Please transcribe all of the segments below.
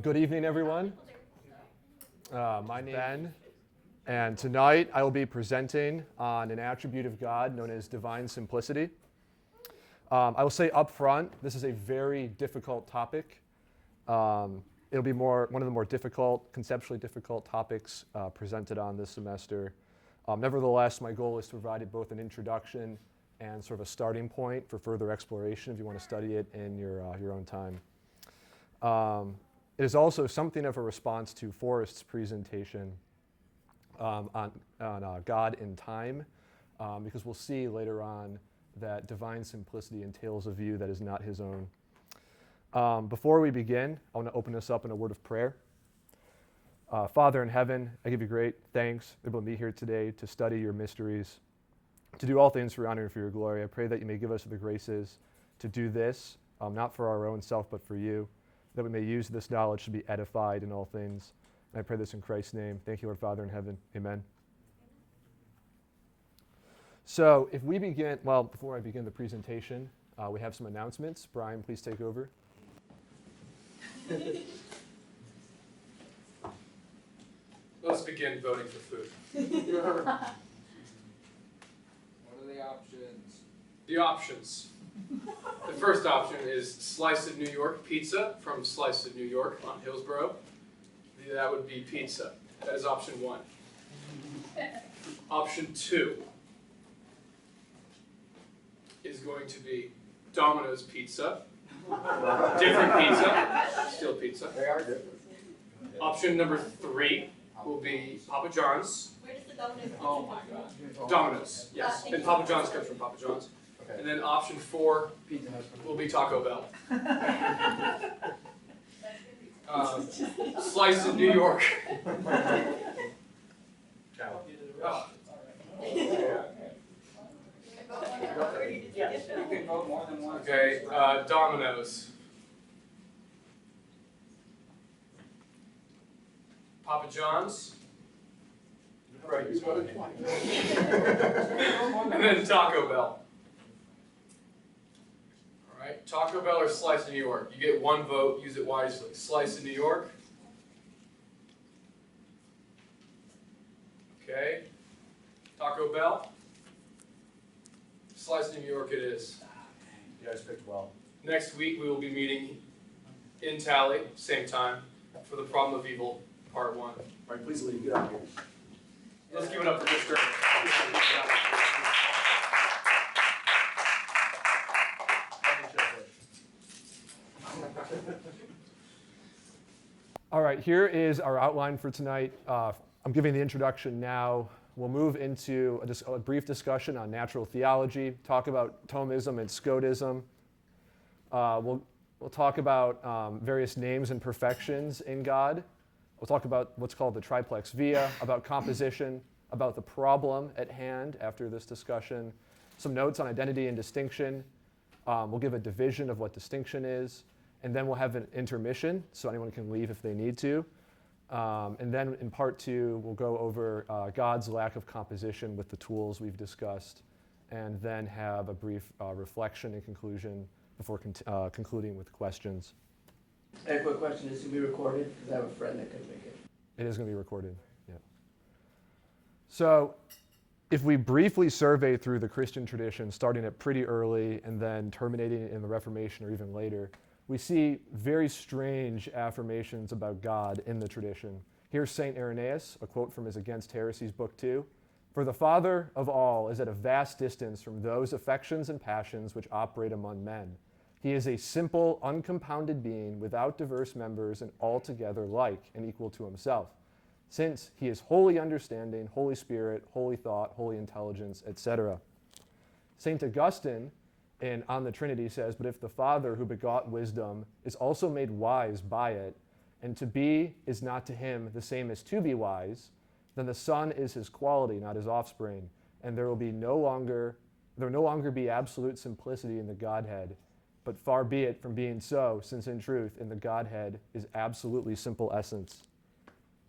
Good evening, everyone. My name is Ben, and tonight I will be presenting on an attribute of God known as divine simplicity. I will say up front, this is a very difficult topic. It'll be one of the more difficult, conceptually difficult topics presented on this semester. Nevertheless, my goal is to provide both an introduction and sort of a starting point for further exploration if you want to study it in your own time. It is also something of a response to Forrest's presentation on God in time, because we'll see later on that divine simplicity entails a view that is not his own. Before we begin, I want to open this up in a word of prayer. Father in heaven, I give you great thanks for able to be here today to study your mysteries, to do all things for your honor and for your glory. I pray that you may give us the graces to do this, not for our own self, but for you, that we may use this knowledge to be edified in all things. And I pray this in Christ's name. Thank you, Lord Father in heaven. Amen. So if we begin, before I begin the presentation, we have some announcements. Brian, please take over. Let's begin voting for food. What are the options? The options. The first option is Slice of New York pizza from Slice of New York on Hillsborough. That would be pizza. That is option one. Option two is going to be Domino's pizza. Different pizza, still pizza. They are different. Option number three will be Papa John's. Where does the Domino's come Oh from? my God. Domino's, yes. Thank And you. Papa John's comes from Papa John's. Okay. And then option four Pizza Hut. will be Taco Bell. Slice of New York. Oh, You can vote more than one. okay, Domino's. Papa John's. Right, you voted twice. And then Taco Bell. All right, Taco Bell or Slice of New York. You get one vote, use it wisely. Slice of New York. Okay. Taco Bell. Slice of New York it is. You guys picked well. Next week we will be meeting in Tally, same time, for the Problem of Evil, Part 1. All right, please leave. Get out of here. Let's give it up for Mr. All right, here is our outline for tonight. I'm giving the introduction now. We'll move into a brief discussion on natural theology, talk about Thomism and Scotism. We'll talk about various names and perfections in God. We'll talk about what's called the triplex via, about composition, about the problem at hand after this discussion, some notes on identity and distinction. We'll give a division of what distinction is, and then we'll have an intermission, so anyone can leave if they need to. And then in part two, we'll go over God's lack of composition with the tools we've discussed, and then have a brief reflection and conclusion before concluding with questions. I have a quick question. Is it going to be recorded? Because I have a friend that couldn't make it. It is going to be recorded, yeah. So if we briefly survey through the Christian tradition, starting at pretty early and then terminating in the Reformation or even later, we see very strange affirmations about God in the tradition. Here's St. Irenaeus, a quote from his Against Heresies, Book 2. "For the Father of all is at a vast distance from those affections and passions which operate among men. He is a simple, uncompounded being without diverse members and altogether like and equal to himself, since he is wholly understanding, Holy Spirit, holy thought, holy intelligence, etc." St. Augustine in On the Trinity says, "But if the Father who begot wisdom is also made wise by it, and to be is not to him the same as to be wise, then the Son is his quality, not his offspring, and there will no longer be absolute simplicity in the Godhead. But far be it from being so, since in truth, in the Godhead is absolutely simple essence."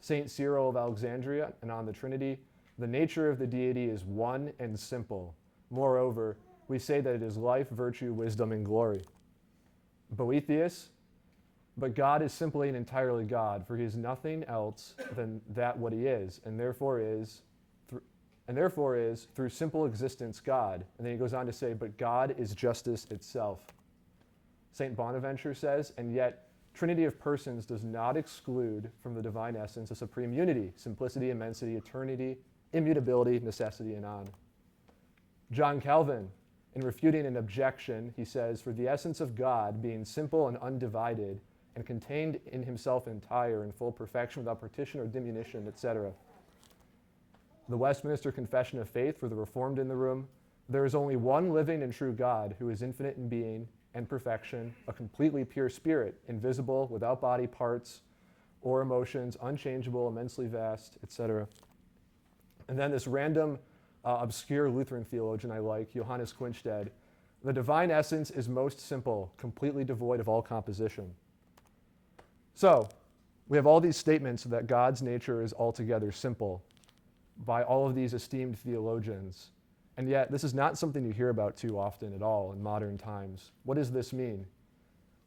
St. Cyril of Alexandria, and On the Trinity, "The nature of the deity is one and simple. Moreover, we say that it is life, virtue, wisdom, and glory." Boethius But God is simply and entirely God, for he is nothing else than that what he is, and therefore is through simple existence God. And then he goes on to say, but God is justice itself. St. Bonaventure says, and yet Trinity of persons does not exclude from the divine essence a supreme unity, simplicity, immensity, eternity, immutability, necessity, and on. John Calvin, in refuting an objection, he says, for the essence of God, being simple and undivided, and contained in himself entire in full perfection without partition or diminution, etc. The Westminster Confession of Faith for the Reformed in the room, there is only one living and true God who is infinite in being and perfection, a completely pure spirit, invisible, without body parts or emotions, unchangeable, immensely vast, etc. And then this random, obscure Lutheran theologian I like, Johannes Quinstead, the divine essence is most simple, completely devoid of all composition. So, we have all these statements that God's nature is altogether simple by all of these esteemed theologians. And yet, this is not something you hear about too often at all in modern times. What does this mean?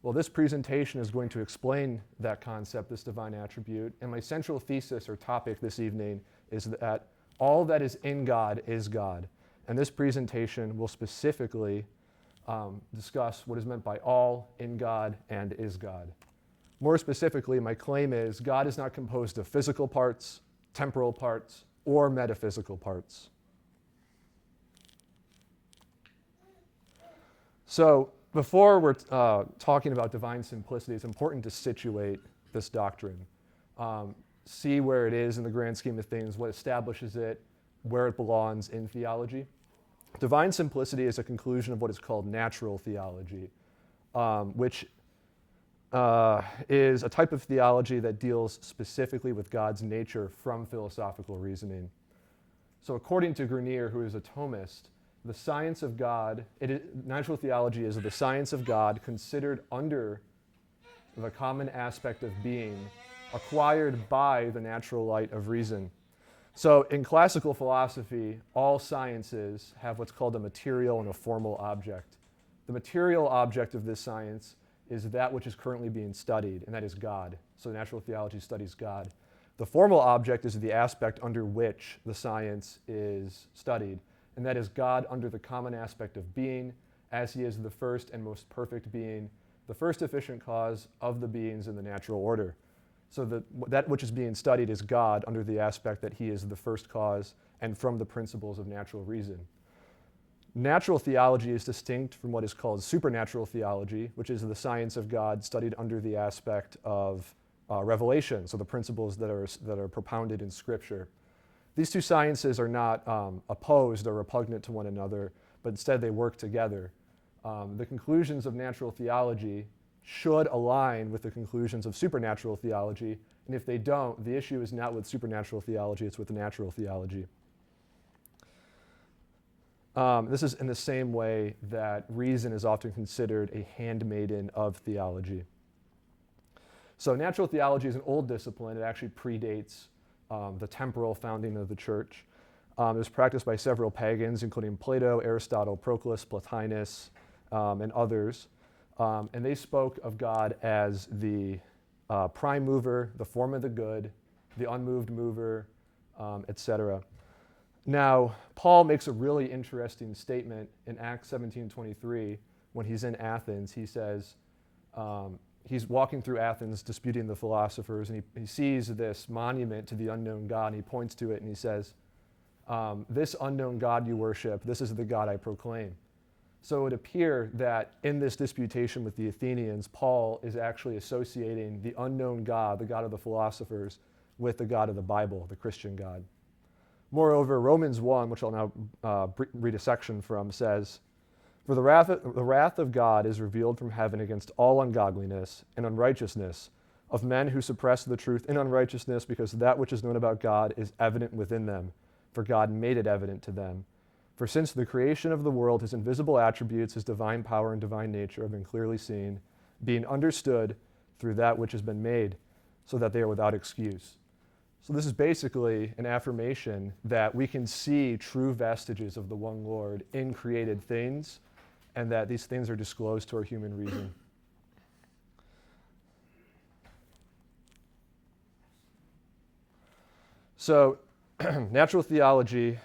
Well, this presentation is going to explain that concept, this divine attribute. And my central thesis or topic this evening is that all that is in God is God. And this presentation will specifically discuss what is meant by all, in God, and is God. More specifically, my claim is God is not composed of physical parts, temporal parts, or metaphysical parts. So before we're talking about divine simplicity, it's important to situate this doctrine. See where it is in the grand scheme of things, what establishes it, where it belongs in theology. Divine simplicity is a conclusion of what is called natural theology, which is a type of theology that deals specifically with God's nature from philosophical reasoning. So according to Grenier, who is a Thomist, the science of God, natural theology is the science of God considered under the common aspect of being, acquired by the natural light of reason. So in classical philosophy, all sciences have what's called a material and a formal object. The material object of this science is that which is currently being studied, and that is God. So natural theology studies God. The formal object is the aspect under which the science is studied, and that is God under the common aspect of being, as he is the first and most perfect being, the first efficient cause of the beings in the natural order. So that which is being studied is God under the aspect that he is the first cause and from the principles of natural reason. Natural theology is distinct from what is called supernatural theology, which is the science of God studied under the aspect of revelation, so the principles that are propounded in Scripture. These two sciences are not opposed or repugnant to one another, but instead they work together. The conclusions of natural theology should align with the conclusions of supernatural theology, and if they don't, the issue is not with supernatural theology, it's with natural theology. This is in the same way that reason is often considered a handmaiden of theology. So natural theology is an old discipline. It actually predates the temporal founding of the church. It was practiced by several pagans, including Plato, Aristotle, Proclus, Plotinus, and others. And they spoke of God as the prime mover, the form of the good, the unmoved mover, etc. Now, Paul makes a really interesting statement in Acts 17:23 when he's in Athens. He says, he's walking through Athens disputing the philosophers, and he sees this monument to the unknown God, and he points to it and he says, this unknown God you worship, this is the God I proclaim. So it would appear that in this disputation with the Athenians, Paul is actually associating the unknown God, the God of the philosophers, with the God of the Bible, the Christian God. Moreover, Romans 1, which I'll now read a section from, says, for the wrath of God is revealed from heaven against all ungodliness and unrighteousness of men who suppress the truth in unrighteousness, because that which is known about God is evident within them, for God made it evident to them. For since the creation of the world, his invisible attributes, his divine power and divine nature have been clearly seen, being understood through that which has been made, so that they are without excuse. So this is basically an affirmation that we can see true vestiges of the one Lord in created things, and that these things are disclosed to our human reason. So natural theology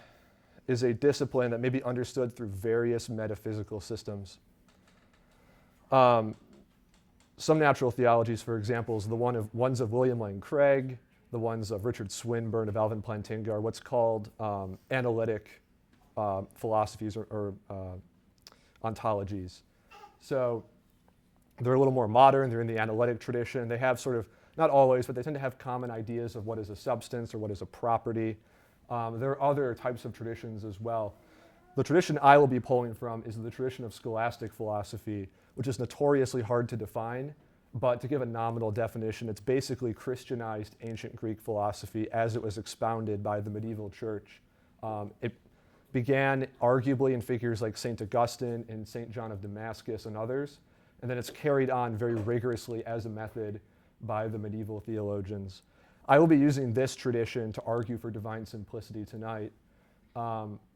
is a discipline that may be understood through various metaphysical systems. Some natural theologies, for example, is the ones of William Lane Craig, the ones of Richard Swinburne, of Alvin Plantinga, are what's called analytic philosophies or ontologies. So they're a little more modern. They're in the analytic tradition. They have sort of, not always, but they tend to have common ideas of what is a substance or what is a property. There are other types of traditions as well. The tradition I will be pulling from is the tradition of scholastic philosophy, which is notoriously hard to define, but to give a nominal definition, it's basically Christianized ancient Greek philosophy as it was expounded by the medieval church. It began arguably in figures like St. Augustine and St. John of Damascus and others, and then it's carried on very rigorously as a method by the medieval theologians. I will be using this tradition to argue for divine simplicity tonight,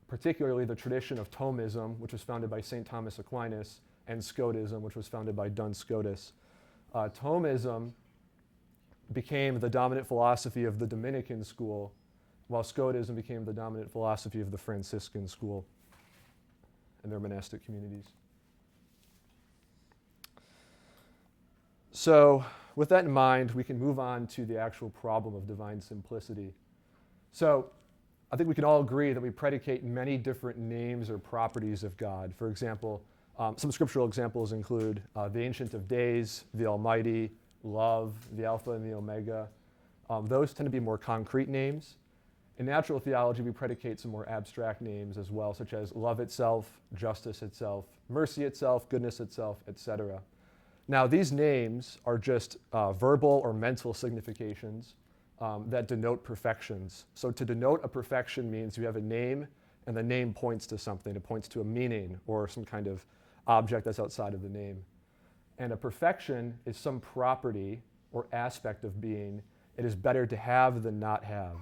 particularly the tradition of Thomism, which was founded by St. Thomas Aquinas, and Scotism, which was founded by Duns Scotus. Thomism became the dominant philosophy of the Dominican school, while Scotism became the dominant philosophy of the Franciscan school and their monastic communities. So with that in mind, we can move on to the actual problem of divine simplicity. So I think we can all agree that we predicate many different names or properties of God. For example, some scriptural examples include the Ancient of Days, the Almighty, Love, the Alpha and the Omega. Those tend to be more concrete names. In natural theology, we predicate some more abstract names as well, such as love itself, justice itself, mercy itself, goodness itself, etc. Now, these names are just verbal or mental significations that denote perfections. So to denote a perfection means you have a name, and the name points to something. It points to a meaning or some kind of object that's outside of the name. And a perfection is some property or aspect of being it is better to have than not have.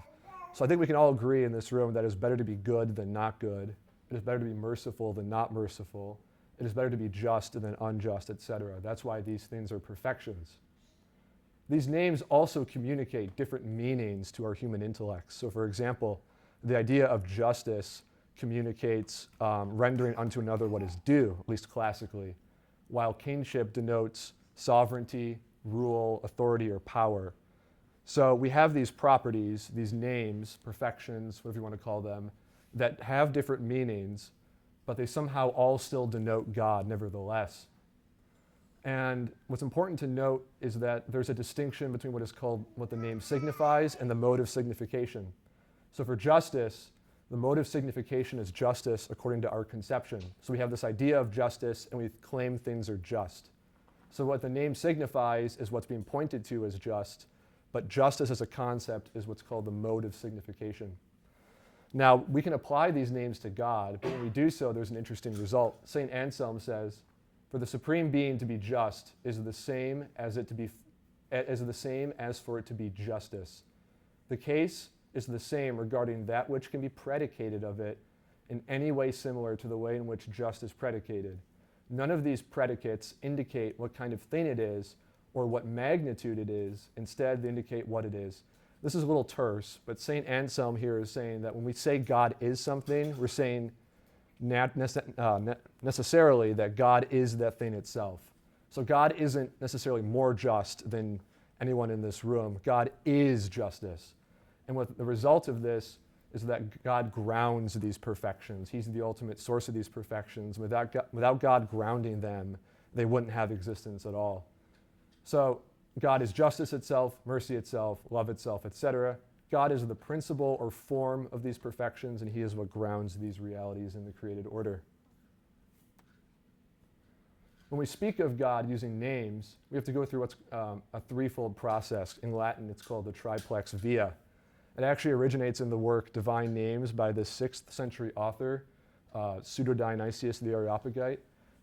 So I think we can all agree in this room that it is better to be good than not good. It is better to be merciful than not merciful. It is better to be just than unjust, etc. That's why these things are perfections. These names also communicate different meanings to our human intellects. So for example, the idea of justice communicates rendering unto another what is due, at least classically, while kingship denotes sovereignty, rule, authority, or power. So we have these properties, these names, perfections, whatever you want to call them, that have different meanings, but they somehow all still denote God nevertheless. And what's important to note is that there's a distinction between what the name signifies and the mode of signification. So for justice, the mode of signification is justice according to our conception. So we have this idea of justice and we claim things are just. So what the name signifies is what's being pointed to as just, but justice as a concept is what's called the mode of signification. Now, we can apply these names to God, but when we do so, there's an interesting result. St. Anselm says, for the supreme being to be just is the same as for it to be justice. The case is the same regarding that which can be predicated of it in any way similar to the way in which just is predicated. None of these predicates indicate what kind of thing it is or what magnitude it is. Instead, they indicate what it is. This is a little terse, but St. Anselm here is saying that when we say God is something, we're saying necessarily that God is that thing itself. So God isn't necessarily more just than anyone in this room. God is justice. And what the result of this is that God grounds these perfections. He's the ultimate source of these perfections. Without God grounding them, they wouldn't have existence at all. So God is justice itself, mercy itself, love itself, etc. God is the principle or form of these perfections, and he is what grounds these realities in the created order. When we speak of God using names, we have to go through what's a threefold process. In Latin, it's called the triplex via. It actually originates in the work Divine Names by the 6th century author, Pseudo-Dionysius the Areopagite.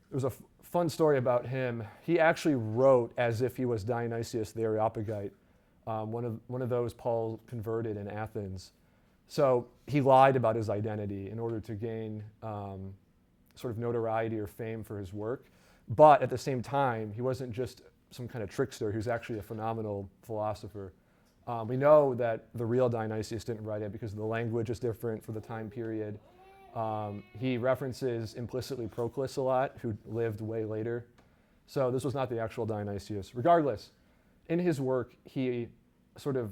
There was a fun story about him. He actually wrote as if he was Dionysius the Areopagite, one of those Paul converted in Athens. So he lied about his identity in order to gain sort of notoriety or fame for his work. But at the same time, he wasn't just some kind of trickster. He was actually a phenomenal philosopher. We know that the real Dionysius didn't write it because the language is different for the time period. He references implicitly Proclus a lot, who lived way later. So this was not the actual Dionysius. Regardless, in his work, he sort of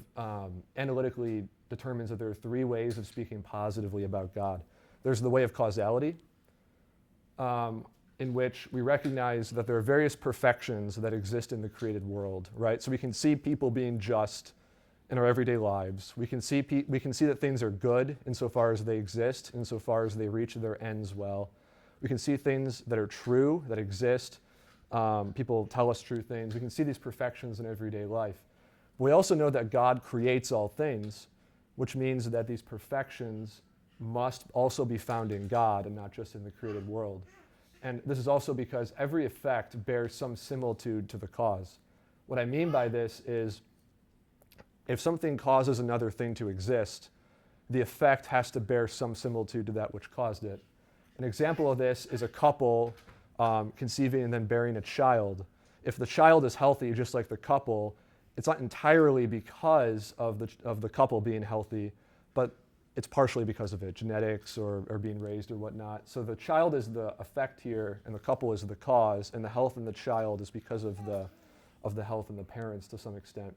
analytically determines that there are three ways of speaking positively about God. There's the way of causality, in which we recognize that there are various perfections that exist in the created world, right? So we can see people being just in our everyday lives. We can see that things are good insofar as they exist, insofar as they reach their ends well. We can see things that are true, that exist. People tell us true things. We can see these perfections in everyday life. But we also know that God creates all things, which means that these perfections must also be found in God and not just in the created world. And this is also because every effect bears some similitude to the cause. What I mean by this is, if something causes another thing to exist, the effect has to bear some similitude to that which caused it. An example of this is a couple conceiving and then bearing a child. If the child is healthy, just like the couple, it's not entirely because of the couple being healthy, but it's partially because of it, genetics or being raised or whatnot. So the child is the effect here, and the couple is the cause, and the health in the child is because of the health in the parents to some extent.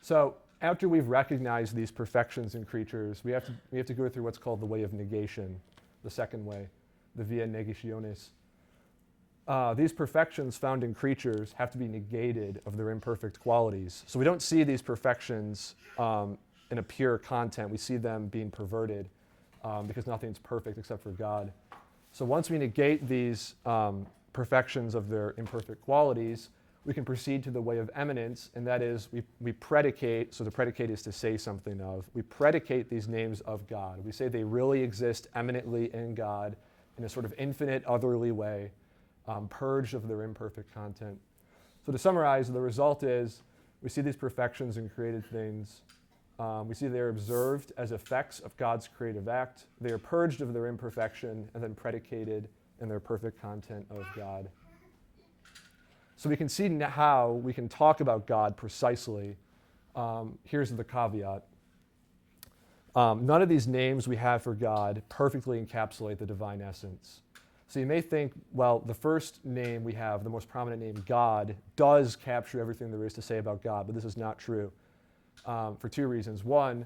So after we've recognized these perfections in creatures, we have to go through what's called the way of negation, the second way, the via negationis. These perfections found in creatures have to be negated of their imperfect qualities. So we don't see these perfections in a pure content. We see them being perverted because nothing's perfect except for God. So once we negate these perfections of their imperfect qualities, we can proceed to the way of eminence, and that is we predicate, so the predicate is to say something of, we predicate these names of God. We say they really exist eminently in God in a sort of infinite, otherly way, purged of their imperfect content. So to summarize, the result is we see these perfections in created things. We see they are observed as effects of God's creative act. They are purged of their imperfection and then predicated in their perfect content of God. So we can see how we can talk about God precisely. Here's the caveat. None of these names we have for God perfectly encapsulate the divine essence. So you may think, well, the first name we have, the most prominent name, God, does capture everything there is to say about God, but this is not true for two reasons. One,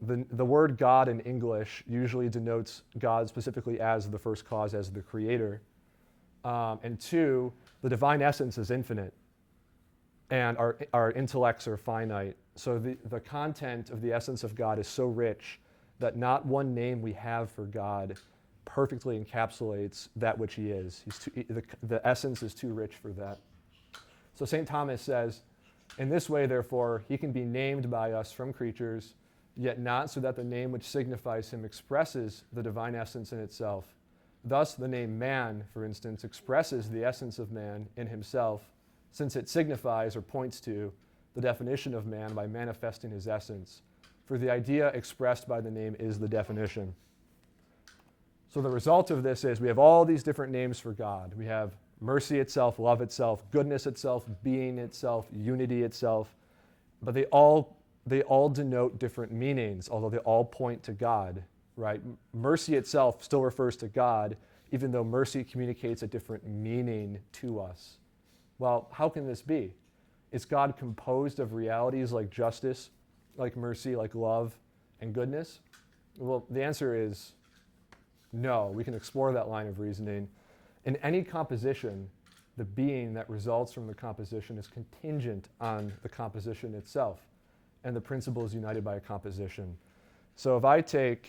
the word God in English usually denotes God specifically as the first cause, as the creator. And two, the divine essence is infinite, and our intellects are finite. So the content of the essence of God is so rich that not one name we have for God perfectly encapsulates that which he is. The essence is too rich for that. So St. Thomas says, in this way, therefore, he can be named by us from creatures, yet not so that the name which signifies him expresses the divine essence in itself. Thus, the name man, for instance, expresses the essence of man in himself, since it signifies or points to the definition of man by manifesting his essence. For the idea expressed by the name is the definition. So the result of this is we have all these different names for God. We have mercy itself, love itself, goodness itself, being itself, unity itself. But they all denote different meanings, although they all point to God, right? Mercy itself still refers to God, even though mercy communicates a different meaning to us. Well, how can this be? Is God composed of realities like justice, like mercy, like love, and goodness? Well, the answer is no. We can explore that line of reasoning. In any composition, the being that results from the composition is contingent on the composition itself, and the principle is united by a composition. So if I take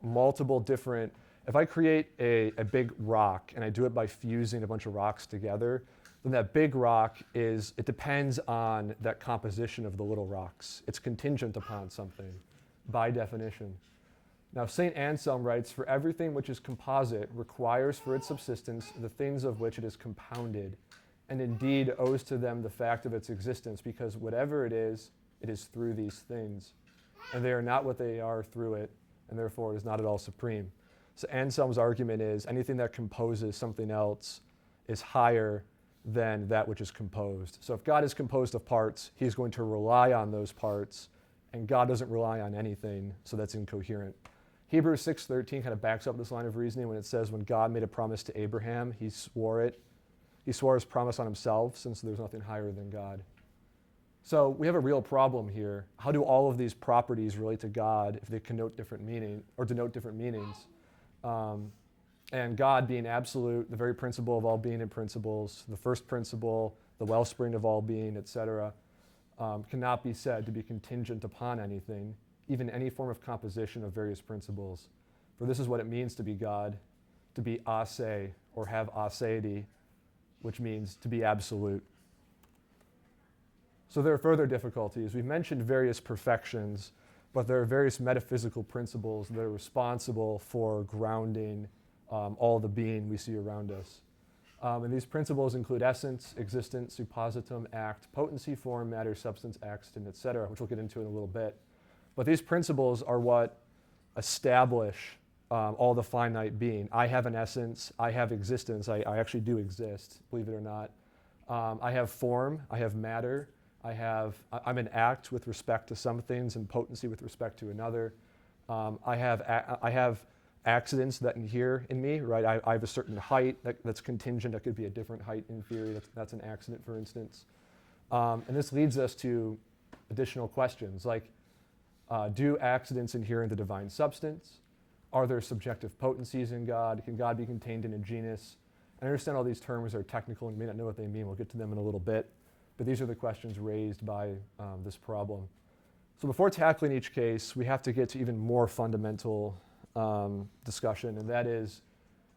if I create a big rock and I do it by fusing a bunch of rocks together, then that big rock it depends on that composition of the little rocks. It's contingent upon something by definition. Now, St. Anselm writes, for everything which is composite requires for its subsistence the things of which it is compounded, and indeed owes to them the fact of its existence, because whatever it is through these things, and they are not what they are through it, and therefore it is not at all supreme. So Anselm's argument is anything that composes something else is higher than that which is composed. So if God is composed of parts, he's going to rely on those parts, and God doesn't rely on anything, so that's incoherent. Hebrews 6:13 kind of backs up this line of reasoning when it says when God made a promise to Abraham, he swore his promise on himself, since there's nothing higher than God. So we have a real problem here. How do all of these properties relate to God if they connote different meaning or denote different meanings? And God being absolute, the very principle of all being and principles, the first principle, the wellspring of all being, etc., cannot be said to be contingent upon anything, even any form of composition of various principles. For this is what it means to be God, to be ase, or have aseity, which means to be absolute. So there are further difficulties. We've mentioned various perfections, but there are various metaphysical principles that are responsible for grounding all the being we see around us. And these principles include essence, existence, suppositum, act, potency, form, matter, substance, accident, etc., which we'll get into in a little bit. But these principles are what establish all the finite being. I have an essence, I have existence, I actually do exist, believe it or not. I have form, I have matter, I'm an act with respect to some things and potency with respect to another. I have accidents that inhere in me, right? I have a certain height that's contingent. That could be a different height in theory. That's an accident, for instance. And this leads us to additional questions like, do accidents inhere in the divine substance? Are there subjective potencies in God? Can God be contained in a genus? I understand all these terms are technical and you may not know what they mean. We'll get to them in a little bit. But these are the questions raised by this problem. So before tackling each case, we have to get to even more fundamental discussion, and that is,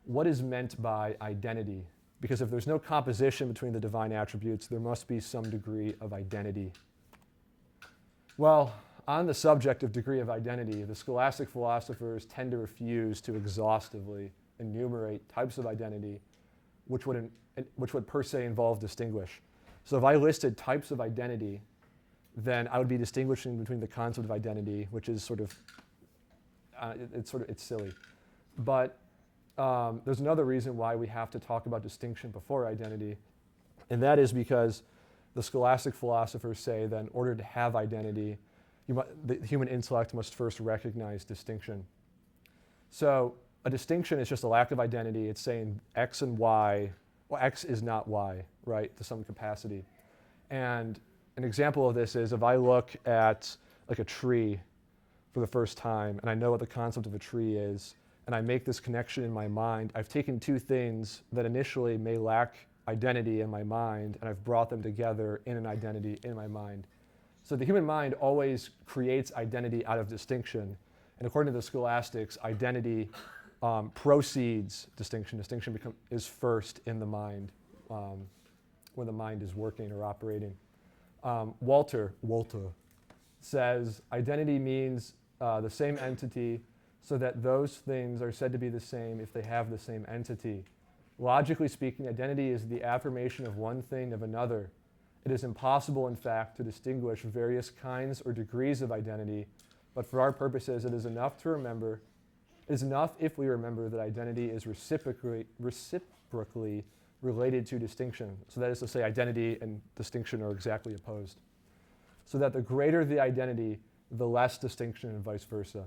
what is meant by identity? Because if there's no composition between the divine attributes, there must be some degree of identity. Well, on the subject of degree of identity, the scholastic philosophers tend to refuse to exhaustively enumerate types of identity which would per se involve distinguish. So if I listed types of identity, then I would be distinguishing between the concept of identity, which is it's silly. But there's another reason why we have to talk about distinction before identity, and that is because the scholastic philosophers say that in order to have identity, the human intellect must first recognize distinction. So a distinction is just a lack of identity. It's saying X and Y, well, X is not Y, right, to some capacity. And an example of this is if I look at like a tree for the first time and I know what the concept of a tree is, and I make this connection in my mind, I've taken two things that initially may lack identity in my mind, and I've brought them together in an identity in my mind. So the human mind always creates identity out of distinction. And according to the scholastics, identity proceeds distinction. Distinction is first in the mind when the mind is working or operating. Walter says identity means the same entity, so that those things are said to be the same if they have the same entity. Logically speaking, identity is the affirmation of one thing of another. It is impossible, in fact, to distinguish various kinds or degrees of identity, but for our purposes, it is enough if we remember that identity is reciprocally related to distinction. So that is to say, identity and distinction are exactly opposed. So that the greater the identity, the less distinction, and vice versa.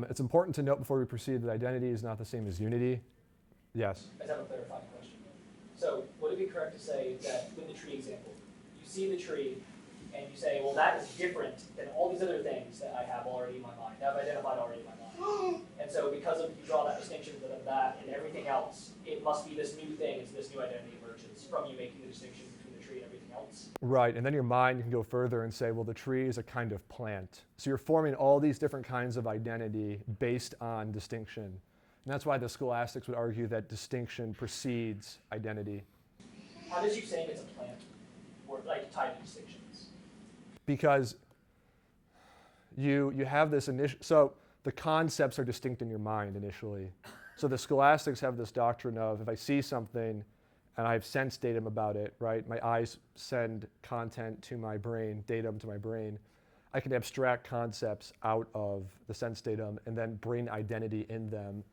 It's important to note before we proceed that identity is not the same as unity. Yes? I just have a clarifying question. So would it be correct to say that with the tree example, you see the tree and you say, well, that is different than all these other things that I have already in my mind, that I've identified already in my mind. And so because of you draw that distinction between that and everything else, it must be this new thing, it's this new identity emerges from you making the distinction between the tree and everything else. Right, and then your mind can go further and say, well, the tree is a kind of plant. So you're forming all these different kinds of identity based on distinction. And that's why the scholastics would argue that distinction precedes identity. How does you saying it's a plant work, like tied to distinctions? Because you have this initial, so the concepts are distinct in your mind initially. So the scholastics have this doctrine of if I see something and I have sense datum about it, right? My eyes send content to my brain, datum to my brain. I can abstract concepts out of the sense datum and then bring identity in them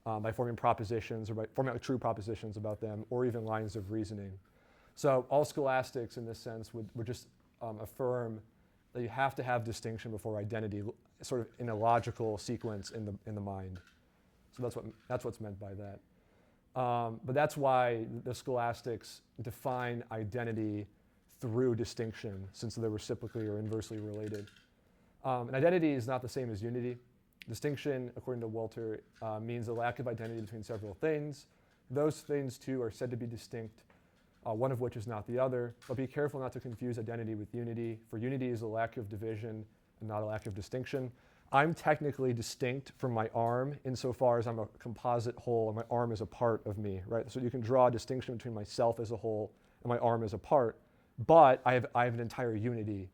by forming propositions or by forming true propositions about them, or even lines of reasoning. So all scholastics in this sense would just affirm that you have to have distinction before identity, sort of in a logical sequence in the mind. So that's what's meant by that. But that's why the scholastics define identity through distinction, since they're reciprocally or inversely related. And identity is not the same as unity. Distinction, according to Walter, means a lack of identity between several things. Those things, too, are said to be distinct, one of which is not the other. But be careful not to confuse identity with unity, for unity is a lack of division and not a lack of distinction. I'm technically distinct from my arm insofar as I'm a composite whole and my arm is a part of me, right? So you can draw a distinction between myself as a whole and my arm as a part, but I have an entire unity.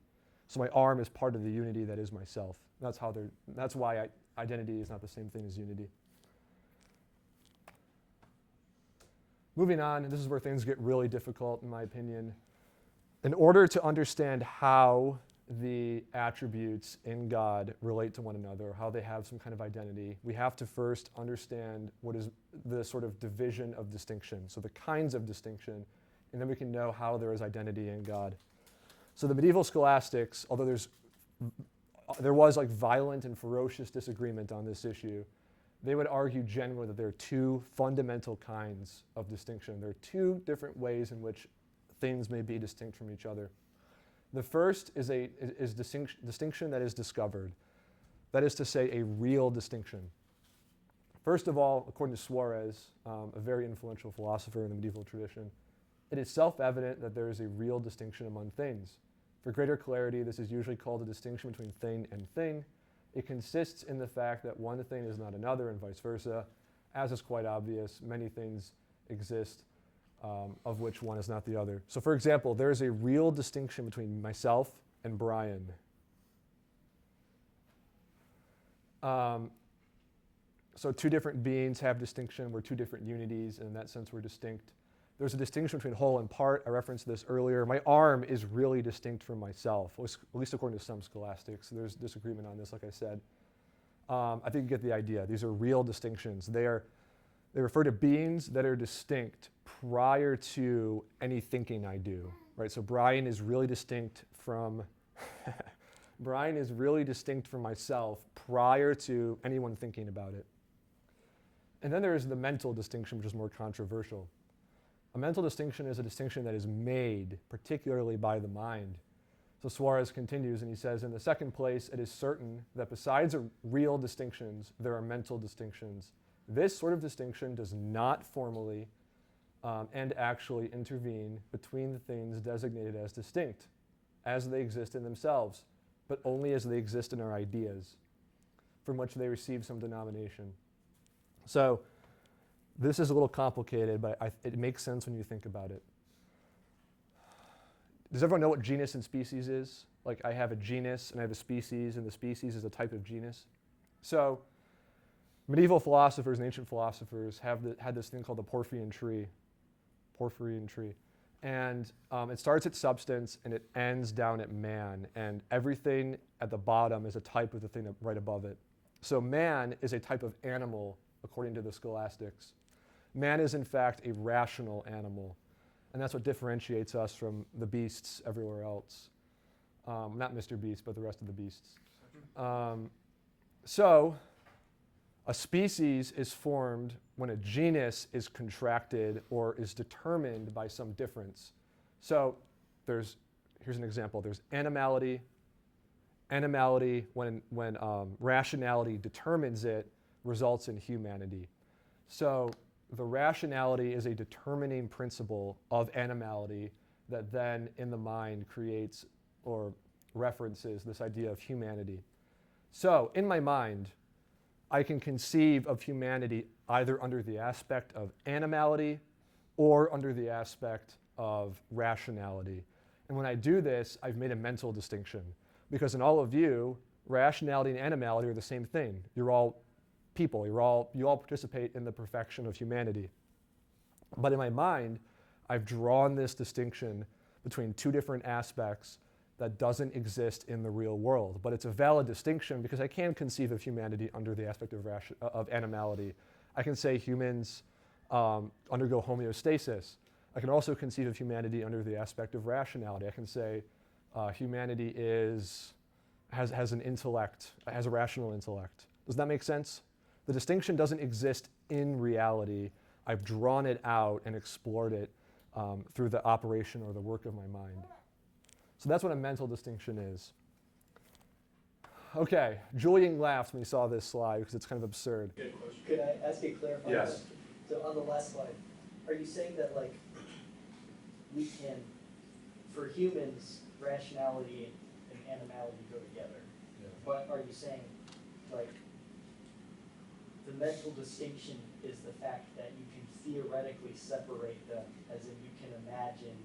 So my arm is part of the unity that is myself. That's why identity is not the same thing as unity. Moving on, and this is where things get really difficult in my opinion. In order to understand how the attributes in God relate to one another, how they have some kind of identity, we have to first understand what is the sort of division of distinction, so the kinds of distinction, and then we can know how there is identity in God. So the medieval scholastics, although there was like violent and ferocious disagreement on this issue, they would argue generally that there are two fundamental kinds of distinction. There are two different ways in which things may be distinct from each other. The first is distinction that is discovered. That is to say, a real distinction. First of all, according to Suarez, a very influential philosopher in the medieval tradition, it is self-evident that there is a real distinction among things. For greater clarity, this is usually called a distinction between thing and thing. It consists in the fact that one thing is not another and vice versa. As is quite obvious, many things exist of which one is not the other. So for example, there is a real distinction between myself and Brian. So two different beings have distinction. We're two different unities, and in that sense we're distinct. There's a distinction between whole and part. I referenced this earlier. My arm is really distinct from myself, at least according to some scholastics. There's disagreement on this, like I said. I think you get the idea. These are real distinctions. They refer to beings that are distinct prior to any thinking I do, right? So Brian is really distinct from myself prior to anyone thinking about it. And then there is the mental distinction, which is more controversial. A mental distinction is a distinction that is made, particularly by the mind. So Suarez continues, and he says, in the second place, it is certain that besides real distinctions, there are mental distinctions. This sort of distinction does not formally and actually intervene between the things designated as distinct, as they exist in themselves, but only as they exist in our ideas, from which they receive some denomination. So this is a little complicated, but it makes sense when you think about it. Does everyone know what genus and species is? Like I have a genus and I have a species, and the species is a type of genus. So medieval philosophers and ancient philosophers had this thing called the Porphyrian tree. And it starts at substance and it ends down at man. And everything at the bottom is a type of the thing right above it. So man is a type of animal, according to the scholastics. Man is, in fact, a rational animal. And that's what differentiates us from the beasts everywhere else. Not Mr. Beast, but the rest of the beasts. So a species is formed when a genus is contracted or is determined by some difference. So here's an example. There's animality. Animality, when rationality determines it, results in humanity. So the rationality is a determining principle of animality that then in the mind creates or references this idea of humanity. So in my mind, I can conceive of humanity either under the aspect of animality or under the aspect of rationality. And when I do this, I've made a mental distinction. Because in all of you, rationality and animality are the same thing. You're all people. You all participate in the perfection of humanity. But in my mind, I've drawn this distinction between two different aspects that doesn't exist in the real world. But it's a valid distinction because I can conceive of humanity under the aspect of animality. I can say humans undergo homeostasis. I can also conceive of humanity under the aspect of rationality. I can say humanity has an intellect, has a rational intellect. Does that make sense? The distinction doesn't exist in reality. I've drawn it out and explored it through the operation or the work of my mind. So that's what a mental distinction is. Okay, Julian laughed when he saw this slide because it's kind of absurd. Good question. Could I ask a clarifying Yes. question? So on the last slide, are you saying that like we can, for humans, rationality and animality go together? Yeah. But are you saying like the mental distinction is the fact that you can theoretically separate them, as in you can imagine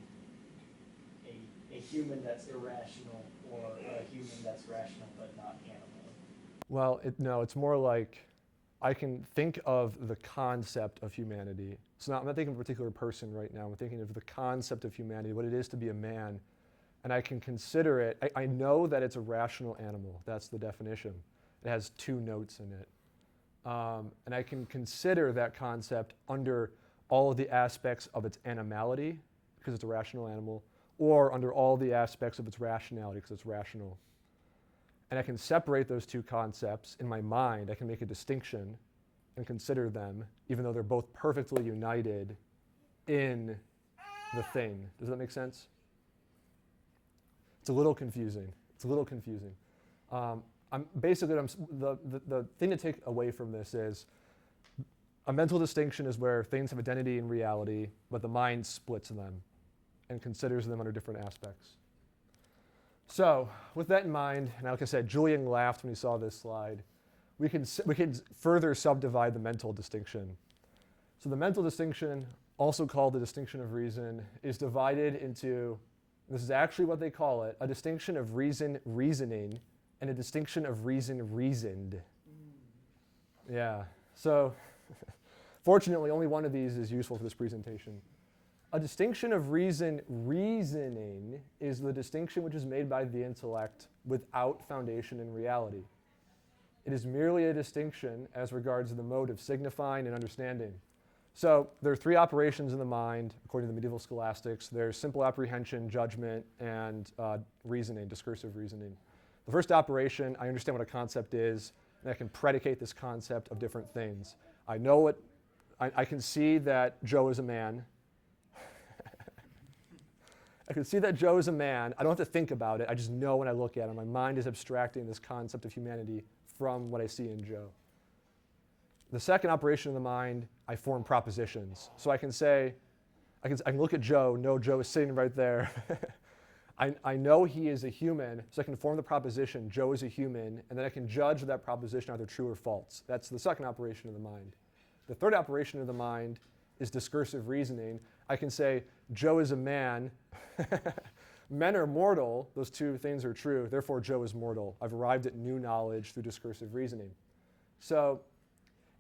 a human that's irrational or a human that's rational but not animal? Well, no, it's more like I can think of the concept of humanity. So I'm not thinking of a particular person right now. I'm thinking of the concept of humanity, what it is to be a man. And I can consider it. I know that it's a rational animal. That's the definition. It has 2 notes in it. And I can consider that concept under all of the aspects of its animality, because it's a rational animal, or under all the aspects of its rationality, because it's rational. And I can separate those 2 concepts in my mind. I can make a distinction and consider them, even though they're both perfectly united in the thing. Does that make sense? It's a little confusing. The thing to take away from this is a mental distinction is where things have identity and reality, but the mind splits them and considers them under different aspects. So with that in mind, and like I said, Julian laughed when he saw this slide, we can further subdivide the mental distinction. So the mental distinction, also called the distinction of reason, is divided into, this is actually what they call it, a distinction of reason reasoning and a distinction of reason reasoned. Yeah, so fortunately only one of these is useful for this presentation. A distinction of reason reasoning is the distinction which is made by the intellect without foundation in reality. It is merely a distinction as regards the mode of signifying and understanding. So there are 3 operations in the mind, according to the medieval scholastics. There's simple apprehension, judgment, and reasoning, discursive reasoning. The first operation, I understand what a concept is, and I can predicate this concept of different things. I know it. I can see that Joe is a man. I can see that Joe is a man. I don't have to think about it. I just know when I look at him. My mind is abstracting this concept of humanity from what I see in Joe. The second operation of the mind, I form propositions. So I can say, I can look at Joe, know Joe is sitting right there. I know he is a human, so I can form the proposition, Joe is a human, and then I can judge that proposition either true or false. That's the second operation of the mind. The third operation of the mind is discursive reasoning. I can say, Joe is a man. Men are mortal. Those 2 things are true. Therefore, Joe is mortal. I've arrived at new knowledge through discursive reasoning. So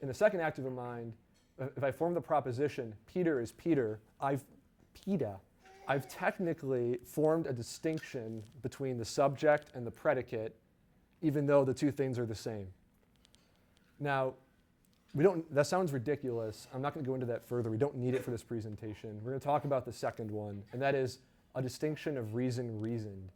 in the second act of the mind, if I form the proposition, Peter is Peter, I've technically formed a distinction between the subject and the predicate, even though the 2 things are the same. Now, that sounds ridiculous. I'm not going to go into that further. We don't need it for this presentation. We're going to talk about the second one, and that is a distinction of reason reasoned,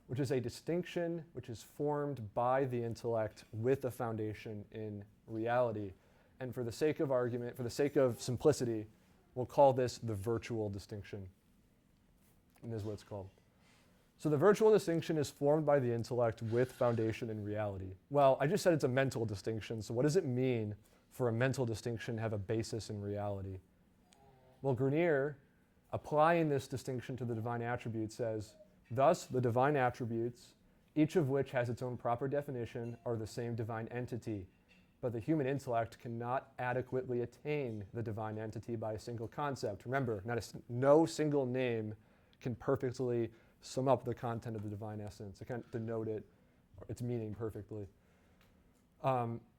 which is a distinction which is formed by the intellect with a foundation in reality. And for the sake of argument, for the sake of simplicity, we'll call this the virtual distinction. And this is what it's called. So the virtual distinction is formed by the intellect with foundation in reality. Well, I just said it's a mental distinction, so what does it mean for a mental distinction to have a basis in reality? Well, Grenier, applying this distinction to the divine attributes, says, thus the divine attributes, each of which has its own proper definition, are the same divine entity. But the human intellect cannot adequately attain the divine entity by a single concept. Remember, no single name can perfectly sum up the content of the divine essence. It can't denote its meaning perfectly.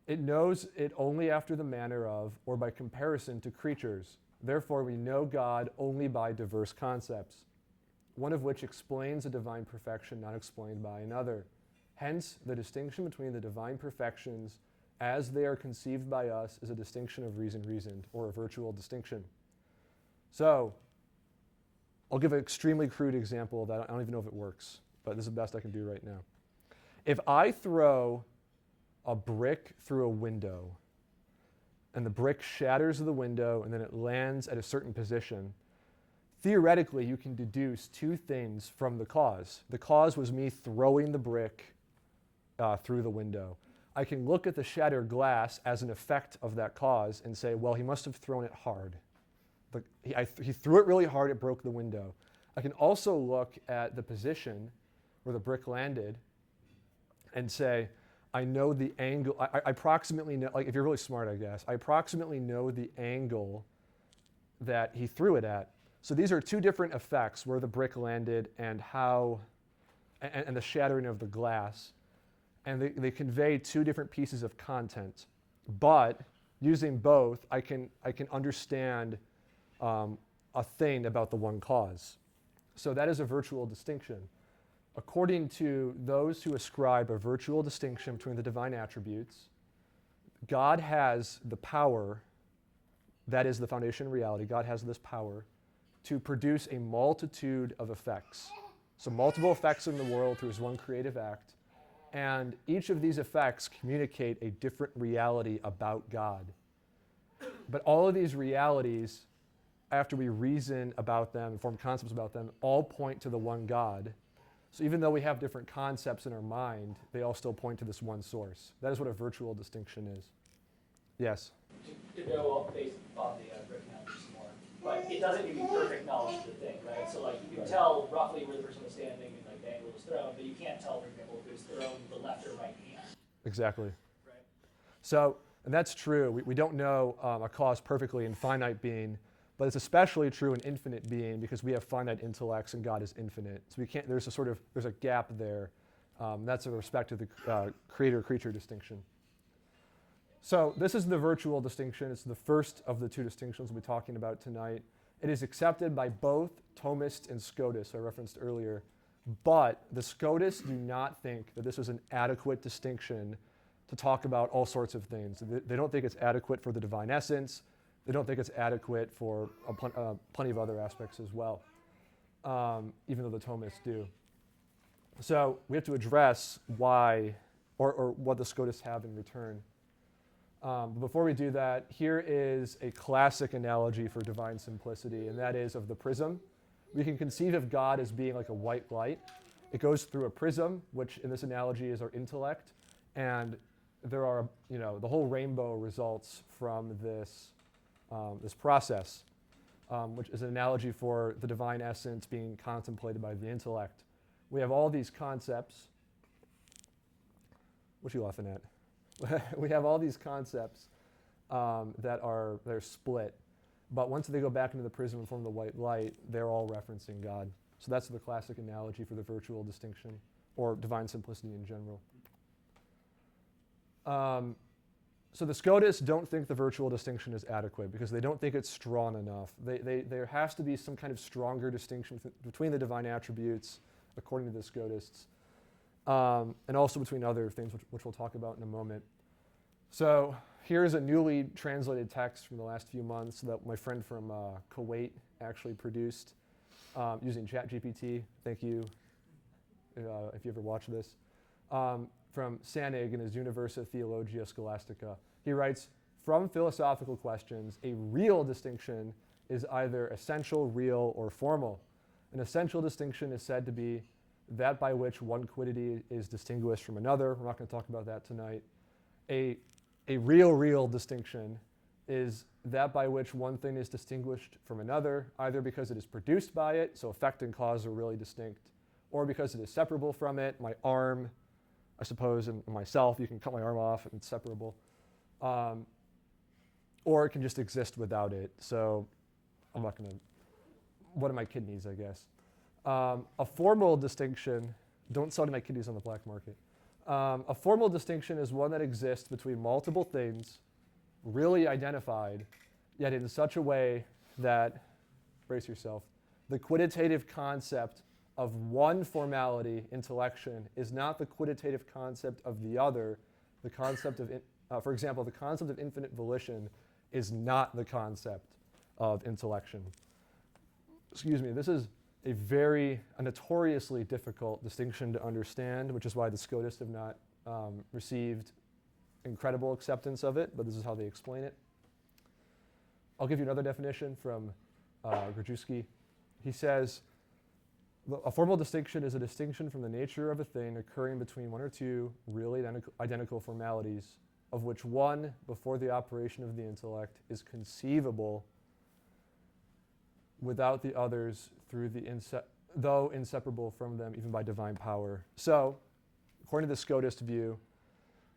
It knows it only after the manner of, or by comparison to creatures. Therefore, we know God only by diverse concepts, one of which explains a divine perfection not explained by another. Hence, the distinction between the divine perfections as they are conceived by us is a distinction of reason reasoned, or a virtual distinction. So I'll give an extremely crude example that I don't even know if it works, but this is the best I can do right now. If I throw a brick through a window, and the brick shatters the window, and then it lands at a certain position, theoretically, you can deduce two things from the cause. The cause was me throwing the brick through the window. I can look at the shattered glass as an effect of that cause and say, well, he must have thrown it hard. He threw it really hard, it broke the window. I can also look at the position where the brick landed and say, I know the angle, I approximately know, like if you're really smart, I guess, I approximately know the angle that he threw it at. So these are two different effects, where the brick landed and how, and the shattering of the glass. And they convey two different pieces of content. But using both, I can understand a thing about the one cause. So that is a virtual distinction. According to those who ascribe a virtual distinction between the divine attributes, God has the power, that is the foundation of reality, God has this power to produce a multitude of effects. So multiple effects in the world through his one creative act. And each of these effects communicate a different reality about God. But all of these realities, after we reason about them, form concepts about them, all point to the one God. So even though we have different concepts in our mind, they all still point to this one source. That is what a virtual distinction is. Yes? To go off based on the brick analogy some more, but it doesn't give you perfect knowledge of the thing, right? So like you can tell roughly where the person was standing and like the angle was thrown, but you can't tell, for example, if it was thrown the left or right hand. Exactly. Right. So, and that's true. We don't know a cause perfectly in finite being, but it's especially true in infinite being because we have finite intellects and God is infinite. So we can't. There's a gap there. That's with respect to the creator-creature distinction. So this is the virtual distinction. It's the first of the two distinctions we'll be talking about tonight. It is accepted by both Thomists and Scotists, I referenced earlier, but the Scotists do not think that this is an adequate distinction to talk about all sorts of things. They don't think it's adequate for the divine essence. They don't think it's adequate for plenty of other aspects as well, even though the Thomists do. So we have to address why, or what the Scotists have in return. But before we do that, here is a classic analogy for divine simplicity, and that is of the prism. We can conceive of God as being like a white light. It goes through a prism, which in this analogy is our intellect, and there are, the whole rainbow results from this process, which is an analogy for the divine essence being contemplated by the intellect. We have all these concepts. What are you laughing at? We have all these concepts they're split, but once they go back into the prism and form the white light, they're all referencing God. So that's the classic analogy for the virtual distinction, or divine simplicity in general. So the Scotists don't think the virtual distinction is adequate because they don't think it's strong enough. There has to be some kind of stronger distinction between the divine attributes, according to the Scotists, and also between other things, which we'll talk about in a moment. So here's a newly translated text from the last few months that my friend from Kuwait actually produced using ChatGPT. Thank you if you ever watch this. From Sanig in his Universa Theologia Scholastica. He writes, from philosophical questions, a real distinction is either essential, real, or formal. An essential distinction is said to be that by which one quiddity is distinguished from another. We're not going to talk about that tonight. A real distinction is that by which one thing is distinguished from another, either because it is produced by it, so effect and cause are really distinct, or because it is separable from it. My arm, I suppose, and myself, you can cut my arm off and it's separable. Or it can just exist without it. So I'm not going to, what are my kidneys, I guess. A formal distinction, don't sell my kidneys on the black market. A formal distinction is one that exists between multiple things, really identified, yet in such a way that, brace yourself, the quantitative concept of one formality, intellection, is not the quantitative concept of the other, the concept For example, the concept of infinite volition is not the concept of intellection. Excuse me, this is a notoriously difficult distinction to understand, which is why the Scotists have not received incredible acceptance of it, but this is how they explain it. I'll give you another definition from Grajewski. He says, a formal distinction is a distinction from the nature of a thing occurring between one or two really identical formalities, of which one, before the operation of the intellect, is conceivable without the others through though inseparable from them even by divine power. So, according to the Scotist view,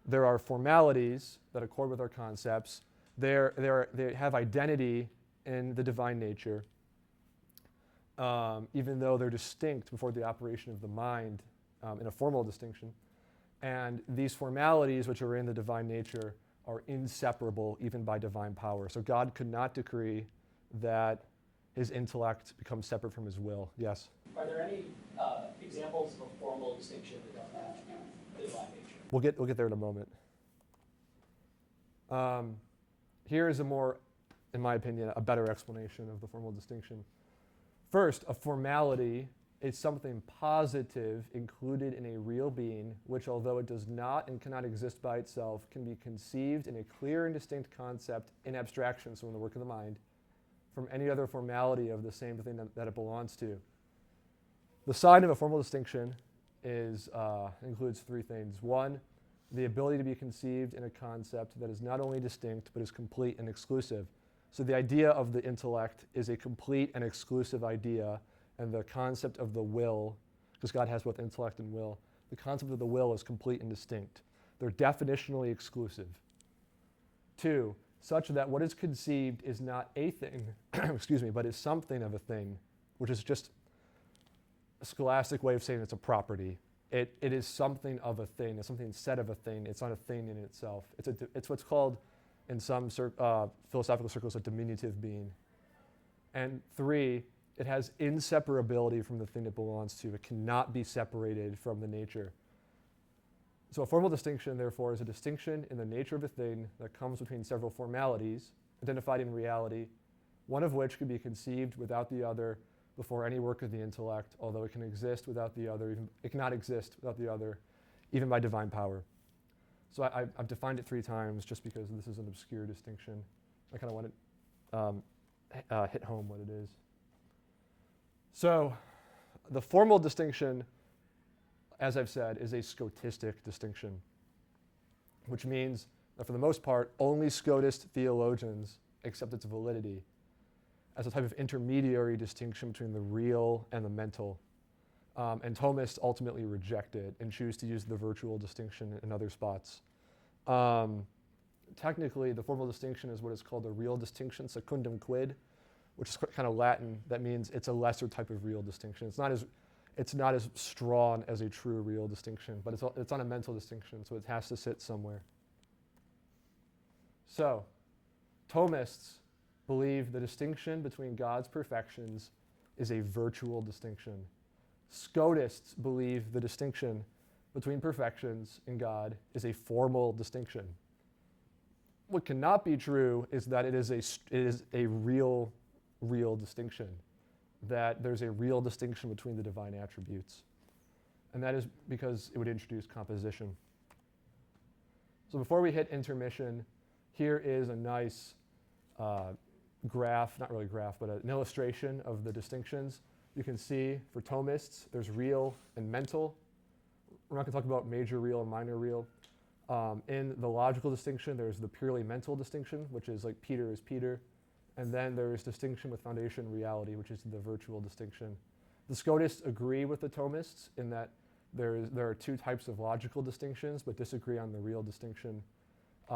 there are formalities that accord with our concepts. They have identity in the divine nature, even though they're distinct before the operation of the mind in a formal distinction. And these formalities, which are in the divine nature, are inseparable even by divine power. So God could not decree that his intellect becomes separate from his will. Yes? Are there any examples of a formal distinction that don't have the divine nature? We'll get there in a moment. Here is in my opinion, a better explanation of the formal distinction. First, a formality is something positive included in a real being, which although it does not and cannot exist by itself, can be conceived in a clear and distinct concept in abstraction, so in the work of the mind, from any other formality of the same thing that it belongs to. The sign of a formal distinction includes three things. One, the ability to be conceived in a concept that is not only distinct, but is complete and exclusive. So the idea of the intellect is a complete and exclusive idea, and the concept of the will, because God has both intellect and will, the concept of the will is complete and distinct. They're definitionally exclusive. Two, such that what is conceived is not a thing, but is something of a thing, which is just a scholastic way of saying it's a property. It is something of a thing. It's something said of a thing. It's not a thing in itself. It's what's called, in some philosophical circles, a diminutive being. And three, it has inseparability from the thing it belongs to. It cannot be separated from the nature. So a formal distinction, therefore, is a distinction in the nature of a thing that comes between several formalities identified in reality, one of which could be conceived without the other before any work of the intellect, although it can exist without the other. It cannot exist without the other, even by divine power. So I've defined it 3 times just because this is an obscure distinction. I kind of want to hit home what it is. So the formal distinction, as I've said, is a Scotistic distinction, which means that for the most part, only Scotist theologians accept its validity as a type of intermediary distinction between the real and the mental. And Thomists ultimately reject it and choose to use the virtual distinction in other spots. Technically, the formal distinction is what is called a real distinction, secundum quid, which is kind of Latin. That means it's a lesser type of real distinction. It's not as strong as a true real distinction, but it's on a mental distinction, so it has to sit somewhere. So, Thomists believe the distinction between God's perfections is a virtual distinction. Scotists believe the distinction between perfections in God is a formal distinction. What cannot be true is that it is a real distinction, that there's a real distinction between the divine attributes. And that is because it would introduce composition. So before we hit intermission, here is a nice graph, not really graph, but an illustration of the distinctions. You can see for Thomists, there's real and mental. We're not going to talk about major real and minor real. In the logical distinction, there's the purely mental distinction, which is like Peter is Peter. And then there's distinction with foundation reality, which is the virtual distinction. The Scotists agree with the Thomists in that there are 2 types of logical distinctions, but disagree on the real distinction.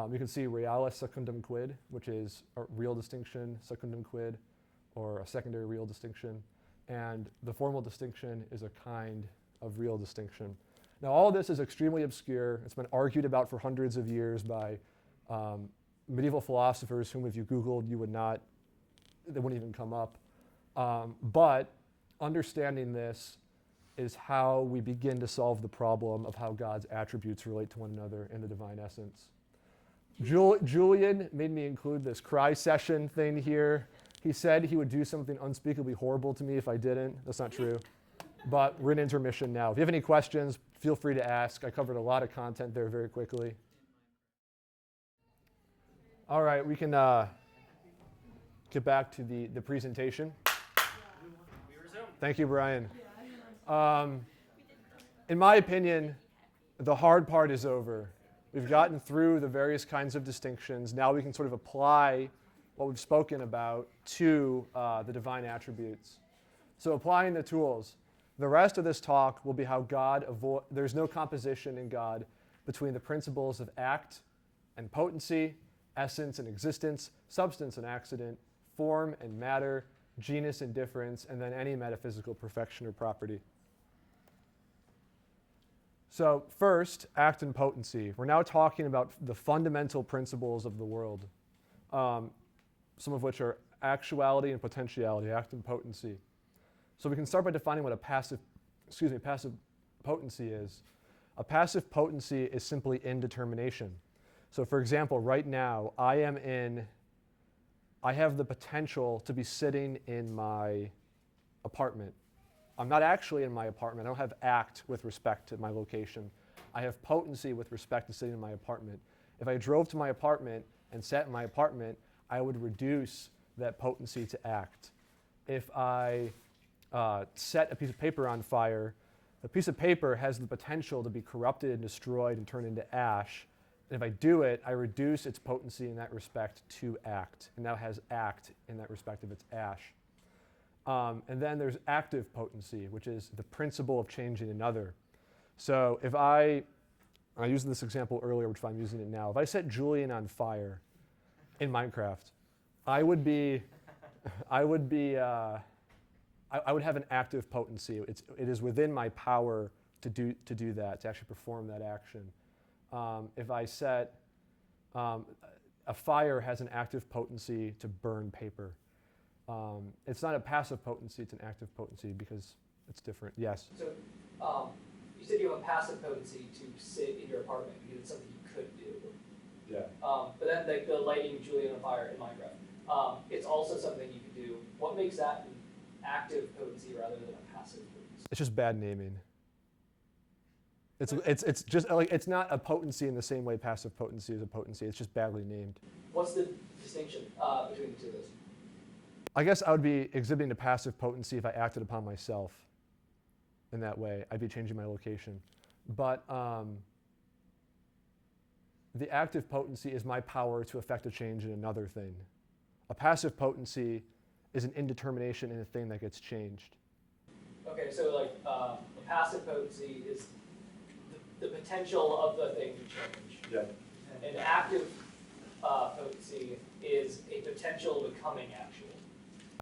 You can see realis secundum quid, which is a real distinction, secundum quid, or a secondary real distinction. And the formal distinction is a kind of real distinction. Now, all of this is extremely obscure. It's been argued about for hundreds of years by medieval philosophers whom if you Googled, they wouldn't even come up. But understanding this is how we begin to solve the problem of how God's attributes relate to one another in the divine essence. Julian made me include this cry session thing here. He said he would do something unspeakably horrible to me if I didn't. That's not true. But we're in intermission now. If you have any questions, feel free to ask. I covered a lot of content there very quickly. All right, we can get back to the presentation. Thank you, Brian. In my opinion, the hard part is over. We've gotten through the various kinds of distinctions. Now we can sort of apply what we've spoken about to the divine attributes. So applying the tools. The rest of this talk will be how God there's no composition in God between the principles of act and potency, essence and existence, substance and accident, form and matter, genus and difference, and then any metaphysical perfection or property. So first, act and potency. We're now talking about the fundamental principles of the world, some of which are actuality and potentiality, act and potency. So we can start by defining what a passive potency is. A passive potency is simply indetermination. So for example, right now, I have the potential to be sitting in my apartment. I'm not actually in my apartment. I don't have act with respect to my location. I have potency with respect to sitting in my apartment. If I drove to my apartment and sat in my apartment, I would reduce that potency to act. If I set a piece of paper on fire, the piece of paper has the potential to be corrupted and destroyed and turned into ash. And if I do it, I reduce its potency in that respect to act. And now it has act in that respect of its ash. And then there's active potency, which is the principle of changing another. So if I used this example earlier, which I'm using it now. If I set Julian on fire in Minecraft, I would have an active potency. It is within my power to do that, to actually perform that action. If I set a fire has an active potency to burn paper. It's not a passive potency, it's an active potency because it's different. Yes? So you said you have a passive potency to sit in your apartment because it's something you could do. Yeah. But then like the lighting Julian on fire in Minecraft, it's also something you could do. What makes that an active potency rather than a passive potency? It's just bad naming. It's just like it's not a potency in the same way passive potency is a potency. It's just badly named. What's the distinction between the two of those? I guess I would be exhibiting a passive potency if I acted upon myself in that way. I'd be changing my location. But the active potency is my power to effect a change in another thing. A passive potency is an indetermination in a thing that gets changed. Okay, so like a passive potency is the potential of the thing to change. Yeah. An active potency is a potential becoming actual.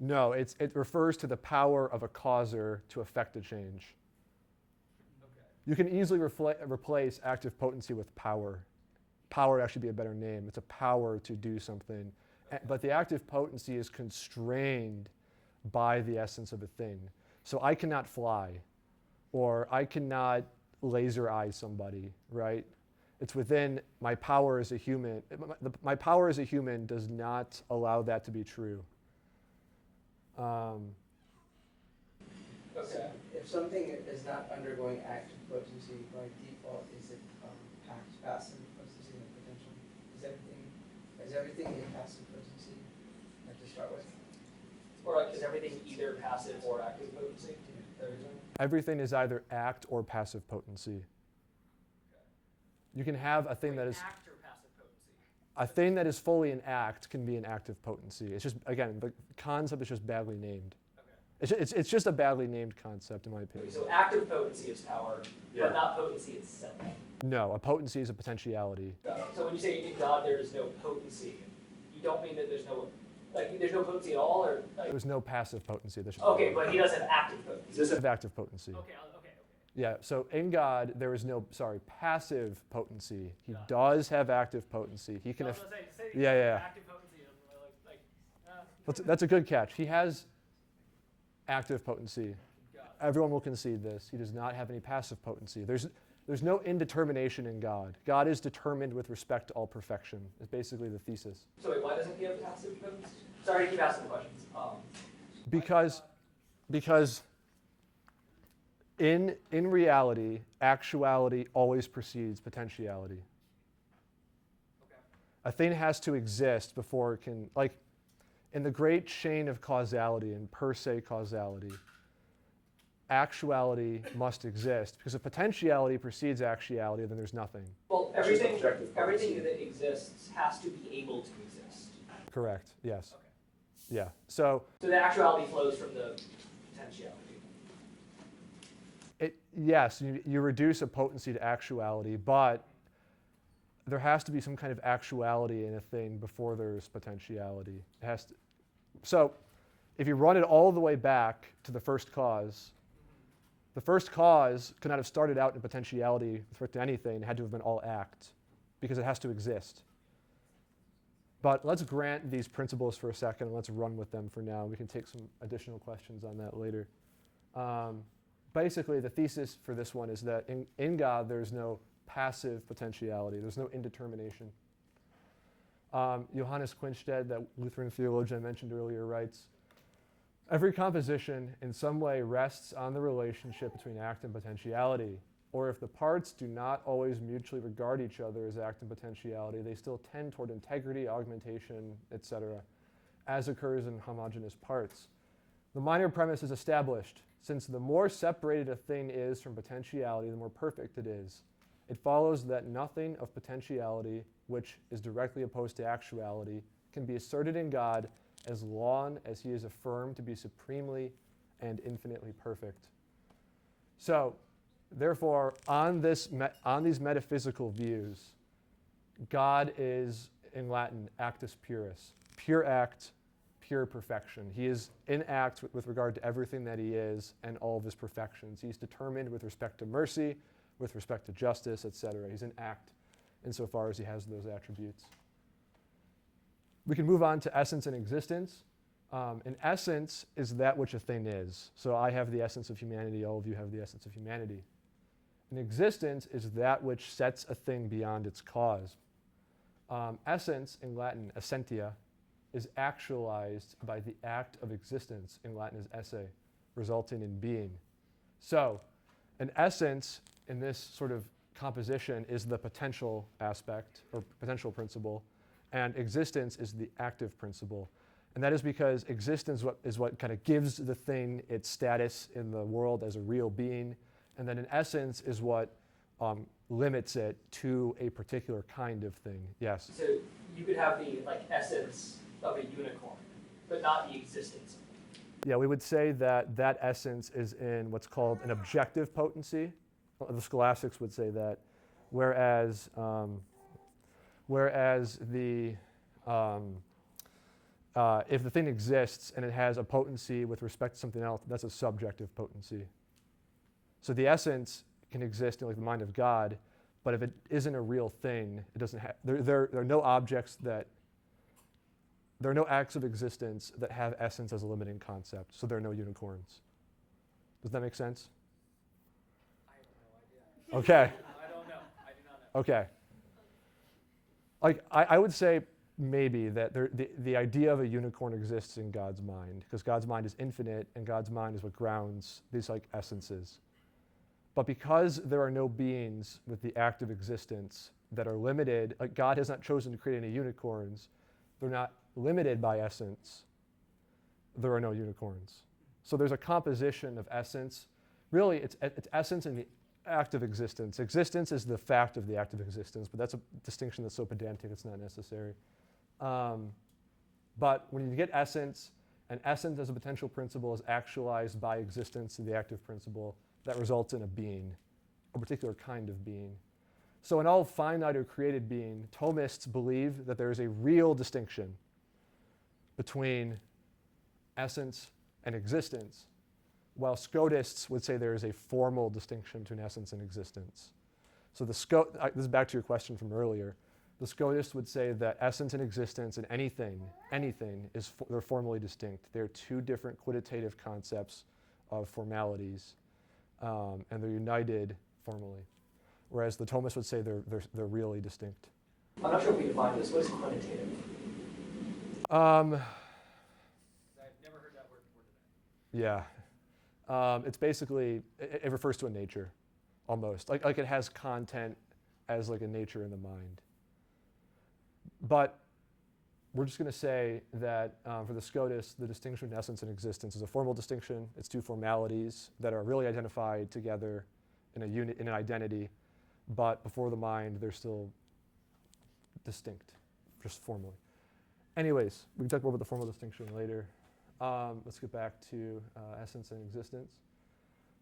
No, it refers to the power of a causer to effect a change. Okay. You can easily replace active potency with power. Power would actually be a better name. It's a power to do something. But the active potency is constrained by the essence of a thing. So I cannot fly, or I cannot laser eye somebody, right? It's within my power as a human. My power as a human does not allow that to be true. Okay. If something is not undergoing active potency, by default, is it passive potency and potential? Is everything in passive potency to start with? Or like, is everything either passive or active potency? Everything is either act or passive potency. You can have a thing that is Act or passive potency? a thing that is fully an act can be an active potency. It's just, again, the concept is just badly named. Okay. It's just a badly named concept, in my opinion. So active potency is power, but not potency itself. No, a potency is a potentiality. So when you say in God there is no potency, you don't mean that there's no potency at all, or like, There's no passive potency. There's okay, but he does have active potency. There's active potency. Okay. Yeah, so in God, there is no, passive potency. He Got it. does have active potency. He can, yeah. Active potency, That's a good catch. He has active potency. got it. Everyone will concede this. He does not have any passive potency. There's no indetermination in God. God is determined with respect to all perfection, is basically the thesis. So wait, why doesn't he have passive potency? Sorry to keep asking the questions. Because in reality, actuality always precedes potentiality. Okay. A thing has to exist before it can, like in the great chain of causality and per se causality, actuality must exist, because if potentiality precedes actuality, then there's nothing. Well, everything that exists has to be able to exist. Correct, yes. Okay. Yeah, so So the actuality flows from the potentiality. yes, you reduce a potency to actuality, but there has to be some kind of actuality in a thing before there's potentiality. It has to, so if you run it all the way back to the first cause could not have started out in potentiality with respect to anything. It had to have been all act, because it has to exist. But let's grant these principles for a second, and let's run with them for now. We can take some additional questions on that later. Basically, the thesis for this one is that in God, there's no passive potentiality. There's no indetermination. Johannes Quinstead, that Lutheran theologian I mentioned earlier, writes, every composition in some way rests on the relationship between act and potentiality. Or if the parts do not always mutually regard each other as act and potentiality, they still tend toward integrity, augmentation, etc., as occurs in homogeneous parts. The minor premise is established. Since the more separated a thing is from potentiality, the more perfect it is. It follows that nothing of potentiality, which is directly opposed to actuality, can be asserted in God as long as he is affirmed to be supremely and infinitely perfect. So, therefore, on these metaphysical views, God is, in Latin, actus purus, pure act, pure perfection. He is in act with regard to everything that he is and all of his perfections. He's determined with respect to mercy, with respect to justice, etc. He's in act insofar as he has those attributes. We can move on to essence and existence. An essence is that which a thing is. So I have the essence of humanity, all of you have the essence of humanity. An existence is that which sets a thing beyond its cause. Essence, in Latin, essentia, is actualized by the act of existence, in Latin is esse, resulting in being. So an essence in this sort of composition is the potential aspect, or potential principle, and existence is the active principle. And that is because existence is what kind of gives the thing its status in the world as a real being, and then an essence is what limits it to a particular kind of thing. Yes? So you could have the essence of a unicorn, but not the existence. Yeah, we would say that that essence is in what's called an objective potency. The scholastics would say that, whereas if the thing exists and it has a potency with respect to something else, that's a subjective potency. So the essence can exist in the mind of God, but if it isn't a real thing, it doesn't have. There are no objects that. There are no acts of existence that have essence as a limiting concept. So there are no unicorns. Does that make sense? I have no idea. Okay. I don't know. I do not know. Okay. I would say maybe that the idea of a unicorn exists in God's mind, because God's mind is infinite and God's mind is what grounds these essences. But because there are no beings with the act of existence that are limited, God has not chosen to create any unicorns, they're not limited by essence, there are no unicorns. So there's a composition of essence. Really, it's essence in the act of existence. Existence is the fact of the act of existence, but that's a distinction that's so pedantic it's not necessary. But when you get essence, and essence as a potential principle is actualized by existence in the active principle, that results in a being, a particular kind of being. So in all finite or created being, Thomists believe that there is a real distinction between essence and existence, while Scotists would say there is a formal distinction between essence and existence. So this is back to your question from earlier. The Scotists would say that essence and existence and anything they're formally distinct. They're two different quantitative concepts of formalities, and they're united formally. whereas the Thomists would say they're really distinct. I'm not sure if we define this. What is quantitative? Um, I've never heard that word before today. yeah. It's basically, it refers to a nature, almost. Like it has content as like a nature in the mind. But we're just going to say that for the Scotus, the distinction between essence and existence is a formal distinction. It's two formalities that are really identified together in a unit, in an identity, but before the mind, they're still distinct, just formally. Anyways, we can talk more about the formal distinction later. Let's get back to essence and existence.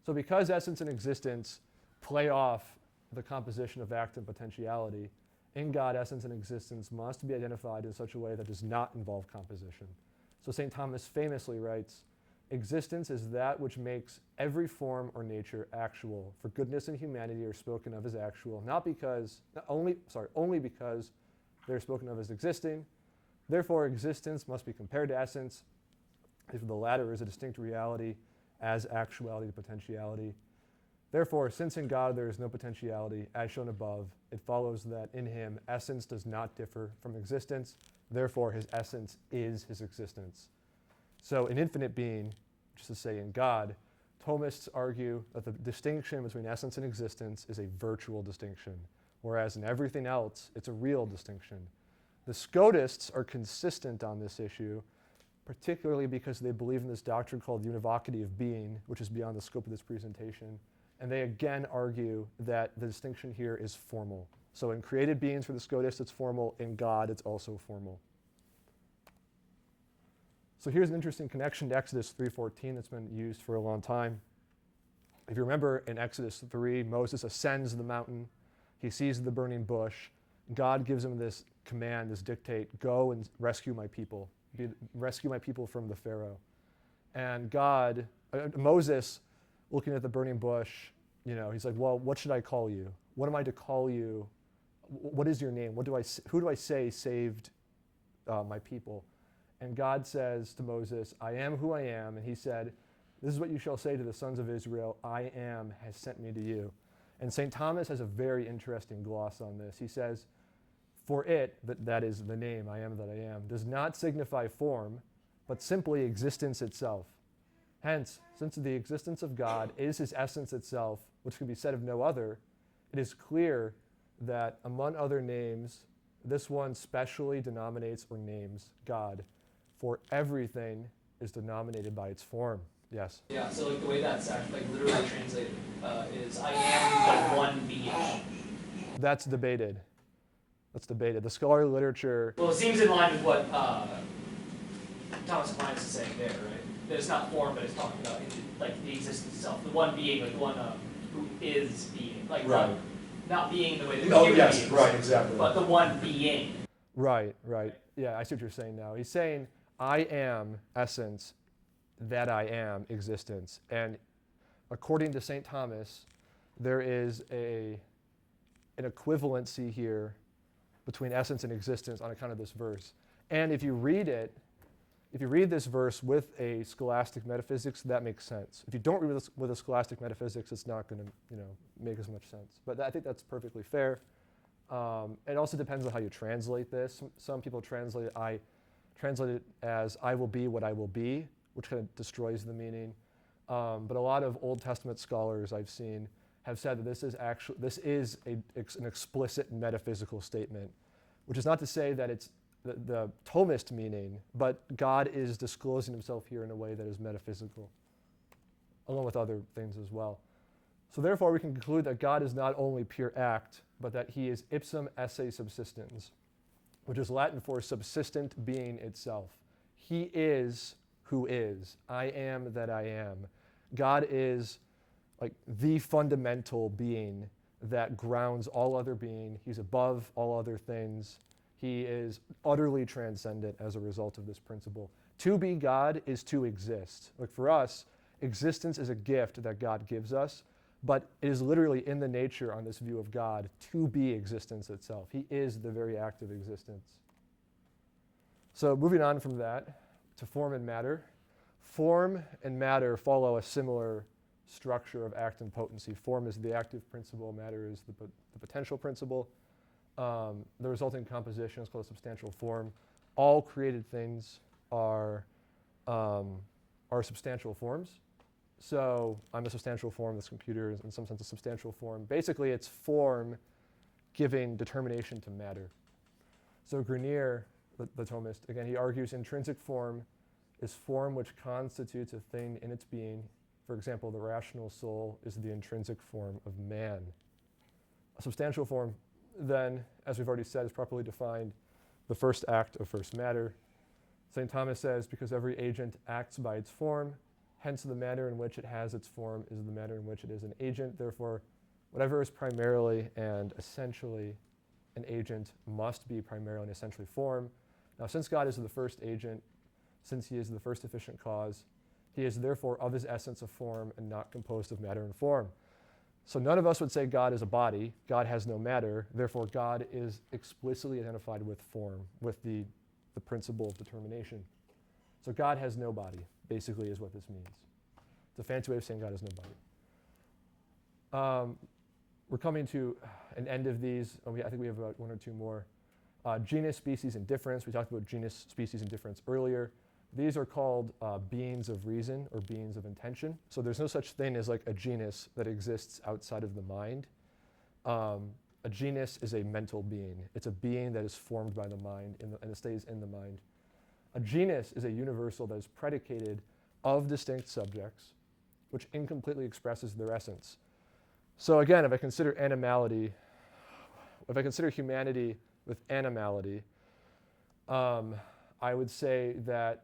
So because essence and existence play off the composition of act and potentiality, in God, essence and existence must be identified in such a way that does not involve composition. So St. Thomas famously writes, existence is that which makes every form or nature actual, for goodness and humanity are spoken of as actual, only because they're spoken of as existing. Therefore, existence must be compared to essence, if the latter is a distinct reality as actuality to potentiality. Therefore, since in God there is no potentiality, as shown above, it follows that in him essence does not differ from existence. Therefore, his essence is his existence. So in infinite being, just to say in God, Thomists argue that the distinction between essence and existence is a virtual distinction, whereas in everything else, it's a real distinction. The Scotists are consistent on this issue, particularly because they believe in this doctrine called univocity of being, which is beyond the scope of this presentation. And they again argue that the distinction here is formal. So in created beings for the Scotists, it's formal. In God, it's also formal. So here's an interesting connection to Exodus 3:14 that's been used for a long time. If you remember in Exodus 3, Moses ascends the mountain. He sees the burning bush. God gives him this command, this dictate, go and rescue my people. Rescue my people from the Pharaoh. And Moses, looking at the burning bush, he's like, well, what should I call you? What am I to call you? What is your name? Who do I say saved my people? And God says to Moses, I am who I am. And he said, this is what you shall say to the sons of Israel, I am has sent me to you. And St. Thomas has a very interesting gloss on this. He says, for it, that is the name, I am that I am, does not signify form, but simply existence itself. Hence, since the existence of God is his essence itself, which can be said of no other, it is clear that among other names, this one specially denominates or names God, for everything is denominated by its form. Yes? Yeah, so like the way that's actually literally translated is I am the one being. That's debated. The scholarly literature. Well, it seems in line with what Thomas Aquinas is saying there, right? That it's not form, but it's talking about the existence itself. The one being, like the one who is being. Like right. Not being the way that human beings, exactly. but the one being. Right. Yeah, I see what you're saying now. He's saying, I am essence, that I am existence. And according to St. Thomas, there is an equivalency here between essence and existence on account of this verse. And if you read this verse with a scholastic metaphysics, that makes sense. If you don't read this with a scholastic metaphysics, it's not going to make as much sense. But I think that's perfectly fair. It also depends on how you translate this. Some people translate it as I will be what I will be, which kind of destroys the meaning. But a lot of Old Testament scholars I've seen have said that this is an explicit metaphysical statement, which is not to say that it's the Thomist meaning, but God is disclosing himself here in a way that is metaphysical, along with other things as well. So therefore, we can conclude that God is not only pure act, but that he is ipsum esse subsistens, which is Latin for subsistent being itself. He is who is. I am that I am. God is like the fundamental being that grounds all other being. He's above all other things. He is utterly transcendent as a result of this principle. To be God is to exist. Like for us, existence is a gift that God gives us, but it is literally in the nature on this view of God to be existence itself. He is the very act of existence. So moving on from that to form and matter. Form and matter follow a similar structure of act and potency. Form is the active principle, matter is the potential principle. The resulting composition is called a substantial form. All created things are substantial forms. So I'm a substantial form, this computer is in some sense a substantial form. Basically, it's form giving determination to matter. So Grenier, the Thomist, again, he argues intrinsic form is form which constitutes a thing in its being. For example, the rational soul is the intrinsic form of man. A substantial form, then, as we've already said, is properly defined the first act of first matter. St. Thomas says, because every agent acts by its form, hence the manner in which it has its form is the manner in which it is an agent. Therefore, whatever is primarily and essentially an agent must be primarily and essentially form. Now, since God is the first agent, since he is the first efficient cause, he is therefore of his essence a form and not composed of matter and form. So none of us would say God is a body. God has no matter. Therefore, God is explicitly identified with form, with the principle of determination. So God has no body, basically, is what this means. It's a fancy way of saying God has no body. We're coming to an end of these. I think we have about one or two more. Genus, species, and difference. We talked about genus, species, and difference earlier. These are called beings of reason or beings of intention. So there's no such thing as like a genus that exists outside of the mind. A genus is a mental being. It's a being that is formed by the mind and it stays in the mind. A genus is a universal that is predicated of distinct subjects, which incompletely expresses their essence. So again, if I consider animality, if I consider humanity with animality, I would say that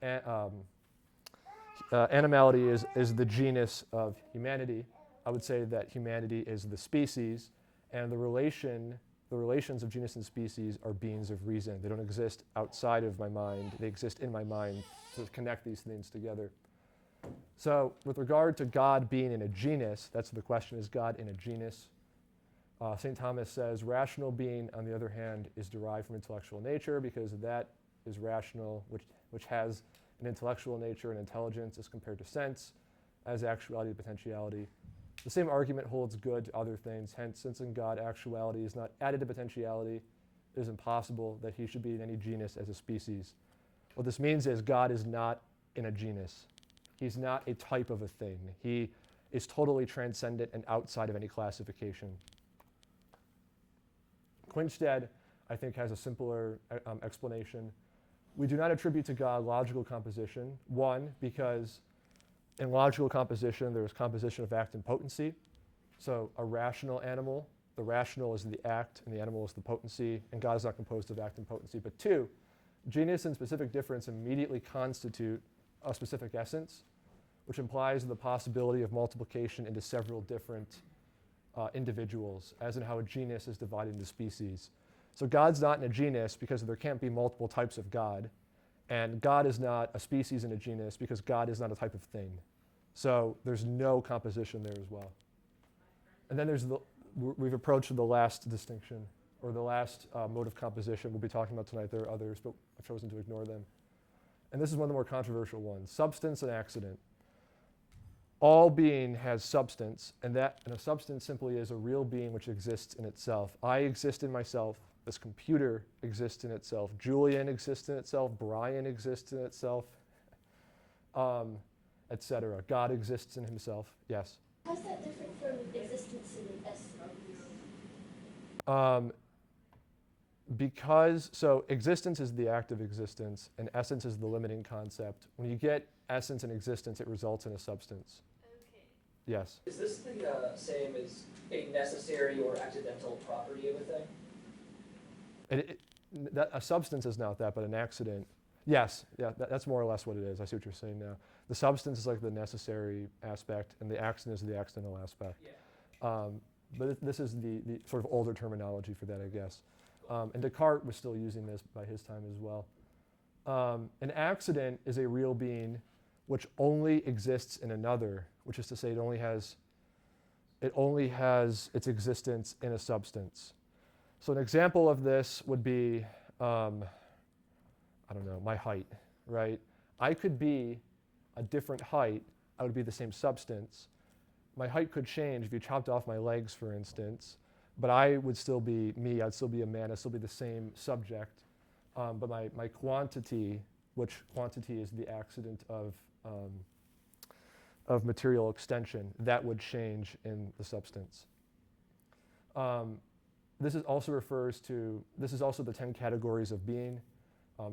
animality is the genus of humanity. I would say that humanity is the species, and the relations of genus and species are beings of reason. They don't exist outside of my mind. They exist in my mind to connect these things together. So with regard to God being in a genus, that's the question, is God in a genus? St. Thomas says, rational being, on the other hand, is derived from intellectual nature because that is rational, which has an intellectual nature and intelligence as compared to sense, as actuality and potentiality. The same argument holds good to other things. Hence, since in God actuality is not added to potentiality, it is impossible that he should be in any genus as a species. What this means is God is not in a genus. He's not a type of a thing. He is totally transcendent and outside of any classification. Quinstead, I think, has a simpler explanation. We do not attribute to God logical composition. One, because in logical composition, there is composition of act and potency. So a rational animal, the rational is the act and the animal is the potency, and God is not composed of act and potency. But two, genus and specific difference immediately constitute a specific essence, which implies the possibility of multiplication into several different individuals, as in how a genus is divided into species. So God's not in a genus because there can't be multiple types of God, and God is not a species in a genus because God is not a type of thing. So there's no composition there as well. And then we've approached the last distinction, or the last mode of composition we'll be talking about tonight. There are others, but I've chosen to ignore them. And this is one of the more controversial ones, substance and accident. All being has substance, and a substance simply is a real being which exists in itself. I exist in myself. This computer exists in itself. Julian exists in itself. Brian exists in itself, etc. God exists in himself. Yes? How's that different from existence in essence? So existence is the act of existence, and essence is the limiting concept. When you get essence and existence, it results in a substance. Okay. Yes? Is this the same as a necessary or accidental property of a thing? A substance is not that, but an accident. Yes, yeah, that's more or less what it is. I see what you're saying now. The substance is like the necessary aspect, and the accident is the accidental aspect. Yeah. But this is the sort of older terminology for that, I guess. And Descartes was still using this by his time as well. An accident is a real being which only exists in another, which is to say it only has its existence in a substance. So an example of this would be, my height, right? I could be a different height. I would be the same substance. my height could change if you chopped off my legs, for instance, but I would still be me, I'd still be a man, I'd still be the same subject. But my quantity, which quantity is the accident of material extension, that would change in the substance. This is also the 10 categories of being,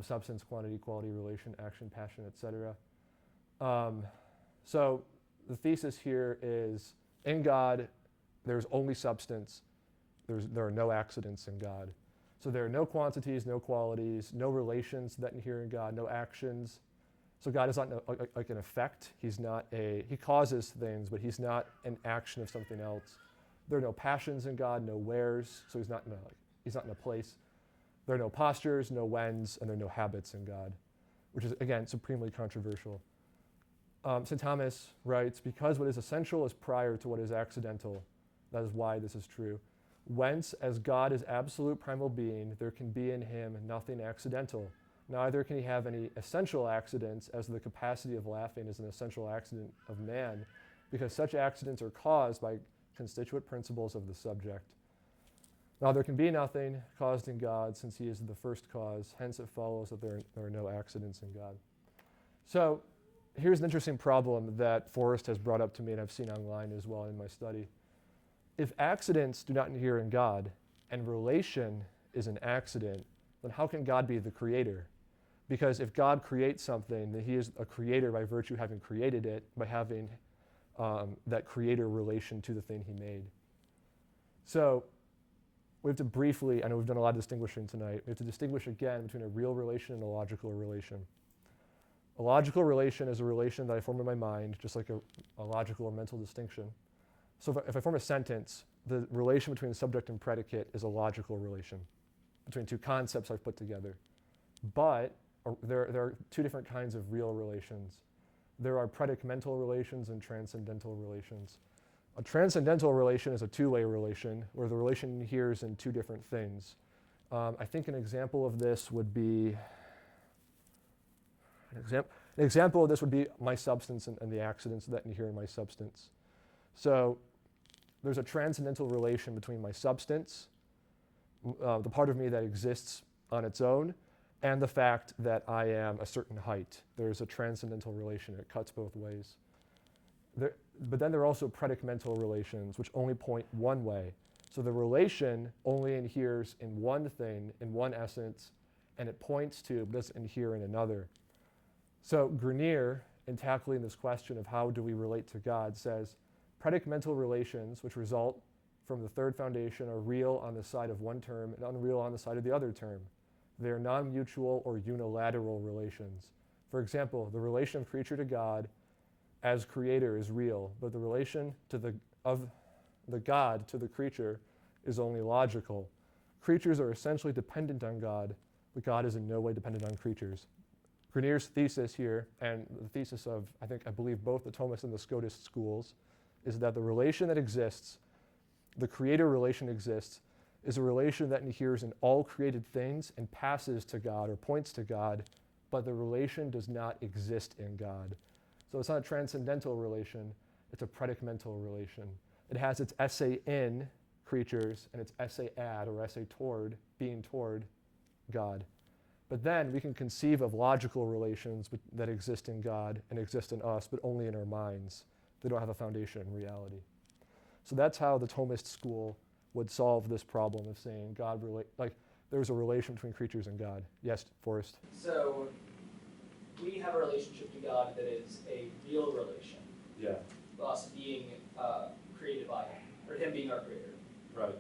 substance, quantity, quality, relation, action, passion, etc. So the thesis here is, in God, there's only substance. There are no accidents in God. So there are no quantities, no qualities, no relations that inhere in God, no actions. So God is not like an effect. He causes things, but he's not an action of something else. There are no passions in God, no wheres, so he's not in a place. There are no postures, no whens, and there are no habits in God, which is, again, supremely controversial. St. Thomas writes, because what is essential is prior to what is accidental. That is why this is true. Whence, as God is absolute primal being, there can be in him nothing accidental. Neither can he have any essential accidents, as the capacity of laughing is an essential accident of man, because such accidents are caused by constituent principles of the subject. Now there can be nothing caused in God, since he is the first cause. Hence it follows that there are no accidents in God. So here's an interesting problem that Forrest has brought up to me, and I've seen online as well in my study. If accidents do not inhere in God, and relation is an accident, then how can God be the creator? Because if God creates something, then he is a creator by virtue of having created it, by having that creator relation to the thing he made. So we have to briefly, I know we've done a lot of distinguishing tonight, we have to distinguish again between a real relation and a logical relation. A logical relation is a relation that I form in my mind, just like a logical or mental distinction. So if I form a sentence, the relation between subject and predicate is a logical relation between two concepts I've put together. But there are two different kinds of real relations. There are predicamental relations and transcendental relations. A transcendental relation is a two-way relation where the relation inheres in two different things. I think an example of this would be my substance and the accidents that inhere in my substance. So there's a transcendental relation between my substance, the part of me that exists on its own, and the fact that I am a certain height. There's a transcendental relation. It cuts both ways. But then there are also predicamental relations, which only point one way. So the relation only inheres in one thing, in one essence, and it points to, but doesn't inhere in another. So Grenier, in tackling this question of how do we relate to God, says, predicamental relations, which result from the third foundation, are real on the side of one term and unreal on the side of the other term. They are non-mutual or unilateral relations. For example, the relation of creature to God as creator is real, but the relation of the God to the creature is only logical. Creatures are essentially dependent on God, but God is in no way dependent on creatures. Grenier's thesis here, and the thesis of, I believe both the Thomist and the Scotist schools, is that the relation that exists, the creator relation exists, is a relation that inheres in all created things and passes to God or points to God, but the relation does not exist in God. So it's not a transcendental relation, it's a predicamental relation. It has its essay in creatures and its essay at or essay toward, being toward God. But then we can conceive of logical relations that exist in God and exist in us, but only in our minds. They don't have a foundation in reality. So that's how the Thomist school would solve this problem of saying there's a relation between creatures and God. Yes, Forrest? So we have a relationship to God that is a real relation. Yeah. Us being created by him, or him being our creator. Right.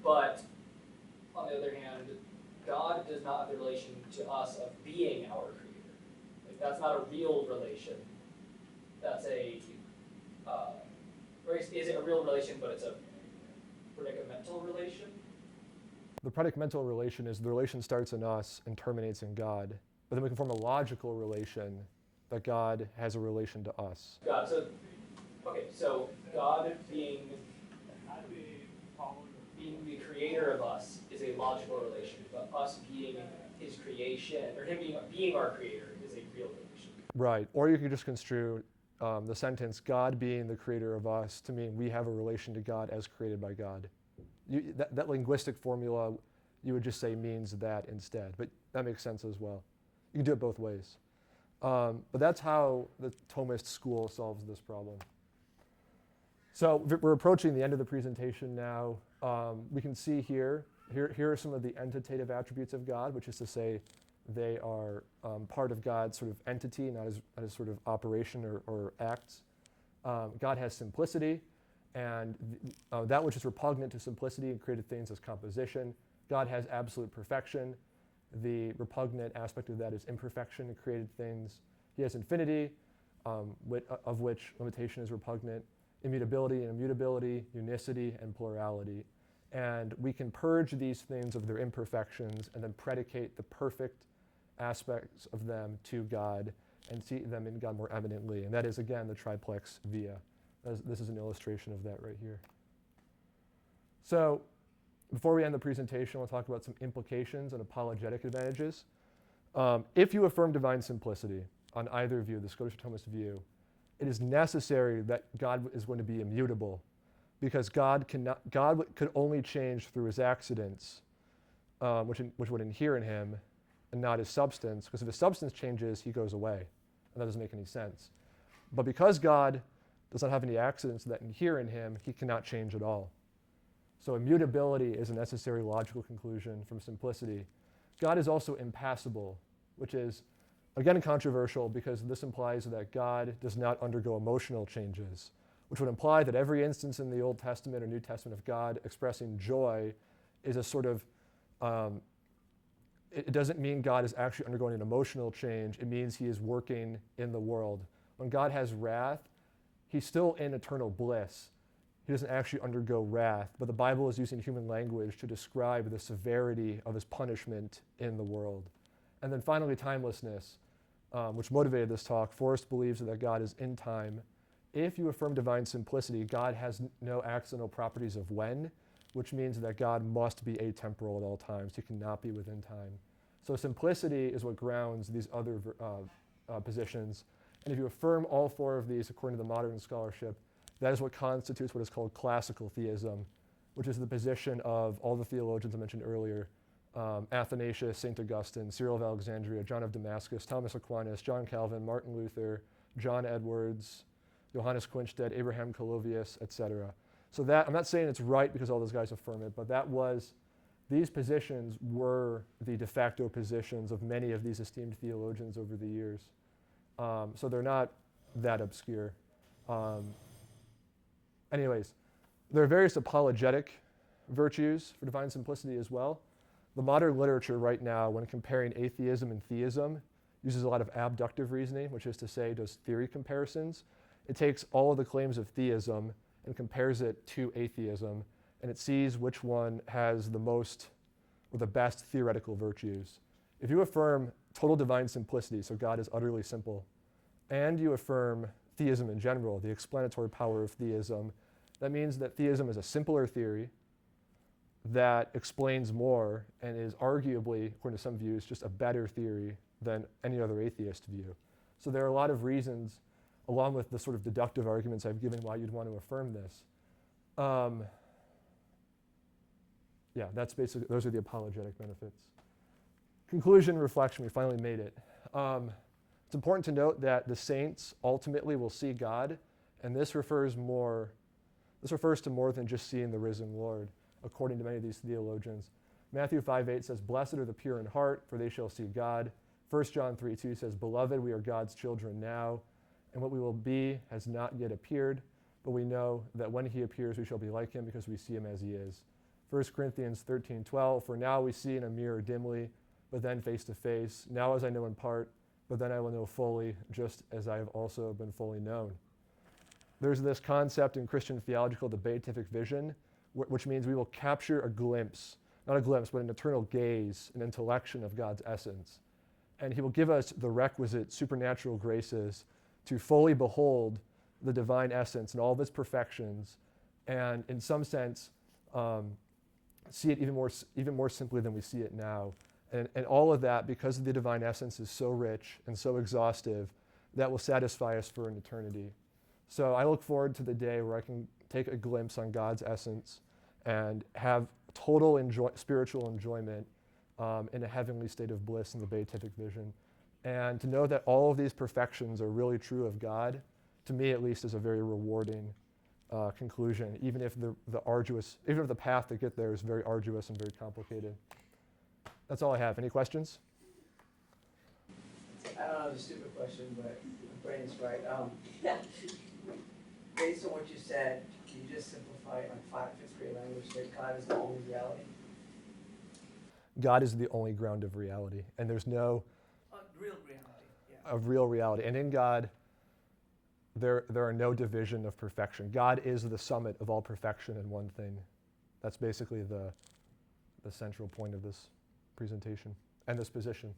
But on the other hand, God does not have the relation to us of being our creator. Like, that's not a real relation. That's or is it a real relation, but it's a predicamental relation? The predicamental relation is the relation starts in us and terminates in God. But then we can form a logical relation that God has a relation to us. God, so God being the creator of us is a logical relation, but us being his creation, or him being our creator, is a real relation. Right. Or you could just construe the sentence, God being the creator of us, to mean we have a relation to God as created by God. That linguistic formula, you would just say means that instead, but that makes sense as well. You can do it both ways. But that's how the Thomist school solves this problem. So we're approaching the end of the presentation now. We can see here are some of the entitative attributes of God, which is to say they are part of God's sort of entity, not as sort of operation or acts. God has simplicity, and that which is repugnant to simplicity and created things as composition. God has absolute perfection. The repugnant aspect of that is imperfection and created things. He has infinity, of which limitation is repugnant, immutability and immutability, unicity and plurality. And we can purge these things of their imperfections and then predicate the perfect aspects of them to God and see them in God more eminently. And that is, again, the triplex via. This is an illustration of that right here. So before we end the presentation, we'll talk about some implications and apologetic advantages. If you affirm divine simplicity on either view, the Scottish Thomist view, it is necessary that God is going to be immutable, because God could only change through his accidents, which would inhere in him, and not his substance, because if his substance changes, he goes away, and that doesn't make any sense. But because God does not have any accidents that inhere in him, he cannot change at all. So immutability is a necessary logical conclusion from simplicity. God is also impassible, which is, again, controversial because this implies that God does not undergo emotional changes, which would imply that every instance in the Old Testament or New Testament of God expressing joy is a sort of, it doesn't mean God is actually undergoing an emotional change. It means he is working in the world. When God has wrath, he's still in eternal bliss. He doesn't actually undergo wrath, but the Bible is using human language to describe the severity of his punishment in the world. And then finally, timelessness, which motivated this talk. Forrest believes that God is in time. If you affirm divine simplicity, God has no accidental properties of when, which means that God must be atemporal at all times. He cannot be within time. So simplicity is what grounds these other positions. And if you affirm all four of these according to the modern scholarship, that is what constitutes what is called classical theism, which is the position of all the theologians I mentioned earlier, Athanasius, St. Augustine, Cyril of Alexandria, John of Damascus, Thomas Aquinas, John Calvin, Martin Luther, John Edwards, Johannes Quinstead, Abraham Calovius, etc. So that, I'm not saying it's right because all those guys affirm it, but these positions were the de facto positions of many of these esteemed theologians over the years. So they're not that obscure. Anyways, there are various apologetic virtues for divine simplicity as well. The modern literature right now, when comparing atheism and theism, uses a lot of abductive reasoning, which is to say, does theory comparisons. It takes all of the claims of theism and compares it to atheism, and it sees which one has the most or the best theoretical virtues. If you affirm total divine simplicity, so God is utterly simple, and you affirm theism in general, the explanatory power of theism, that means that theism is a simpler theory that explains more and is arguably, according to some views, just a better theory than any other atheist view. So there are a lot of reasons, along with the sort of deductive arguments I've given, why you'd want to affirm this. Yeah, that's basically, those are the apologetic benefits. Conclusion, reflection, we finally made it. It's important to note that the saints ultimately will see God, and this refers to more than just seeing the risen Lord, according to many of these theologians. Matthew 5:8 says, "Blessed are the pure in heart, for they shall see God." 1 John 3:2 says, "Beloved, we are God's children now, and what we will be has not yet appeared, but we know that when he appears we shall be like him because we see him as he is." 1 Corinthians 13:12, "For now we see in a mirror dimly, but then face to face. Now as I know in part, but then I will know fully, just as I have also been fully known." There's this concept in Christian theology called the beatific vision, which means we will capture a glimpse, not a glimpse, but an eternal gaze, an intellection of God's essence. And he will give us the requisite supernatural graces to fully behold the divine essence and all of its perfections, and in some sense, see it even more simply than we see it now. And all of that, because the divine essence is so rich and so exhaustive, that will satisfy us for an eternity. So I look forward to the day where I can take a glimpse on God's essence and have total spiritual enjoyment in a heavenly state of bliss in the beatific vision. And to know that all of these perfections are really true of God, to me at least, is a very rewarding conclusion, even if the path to get there is very arduous and very complicated. That's all I have. Any questions? I don't know the stupid question, but my brain is right. Based on what you said, can you just simplify it like fifth grade language that God is the only reality? God is the only ground of reality, and there's no Real reality, yeah. of real reality. And in God, there are no division of perfection. God is the summit of all perfection in one thing. That's basically the central point of this presentation and this position.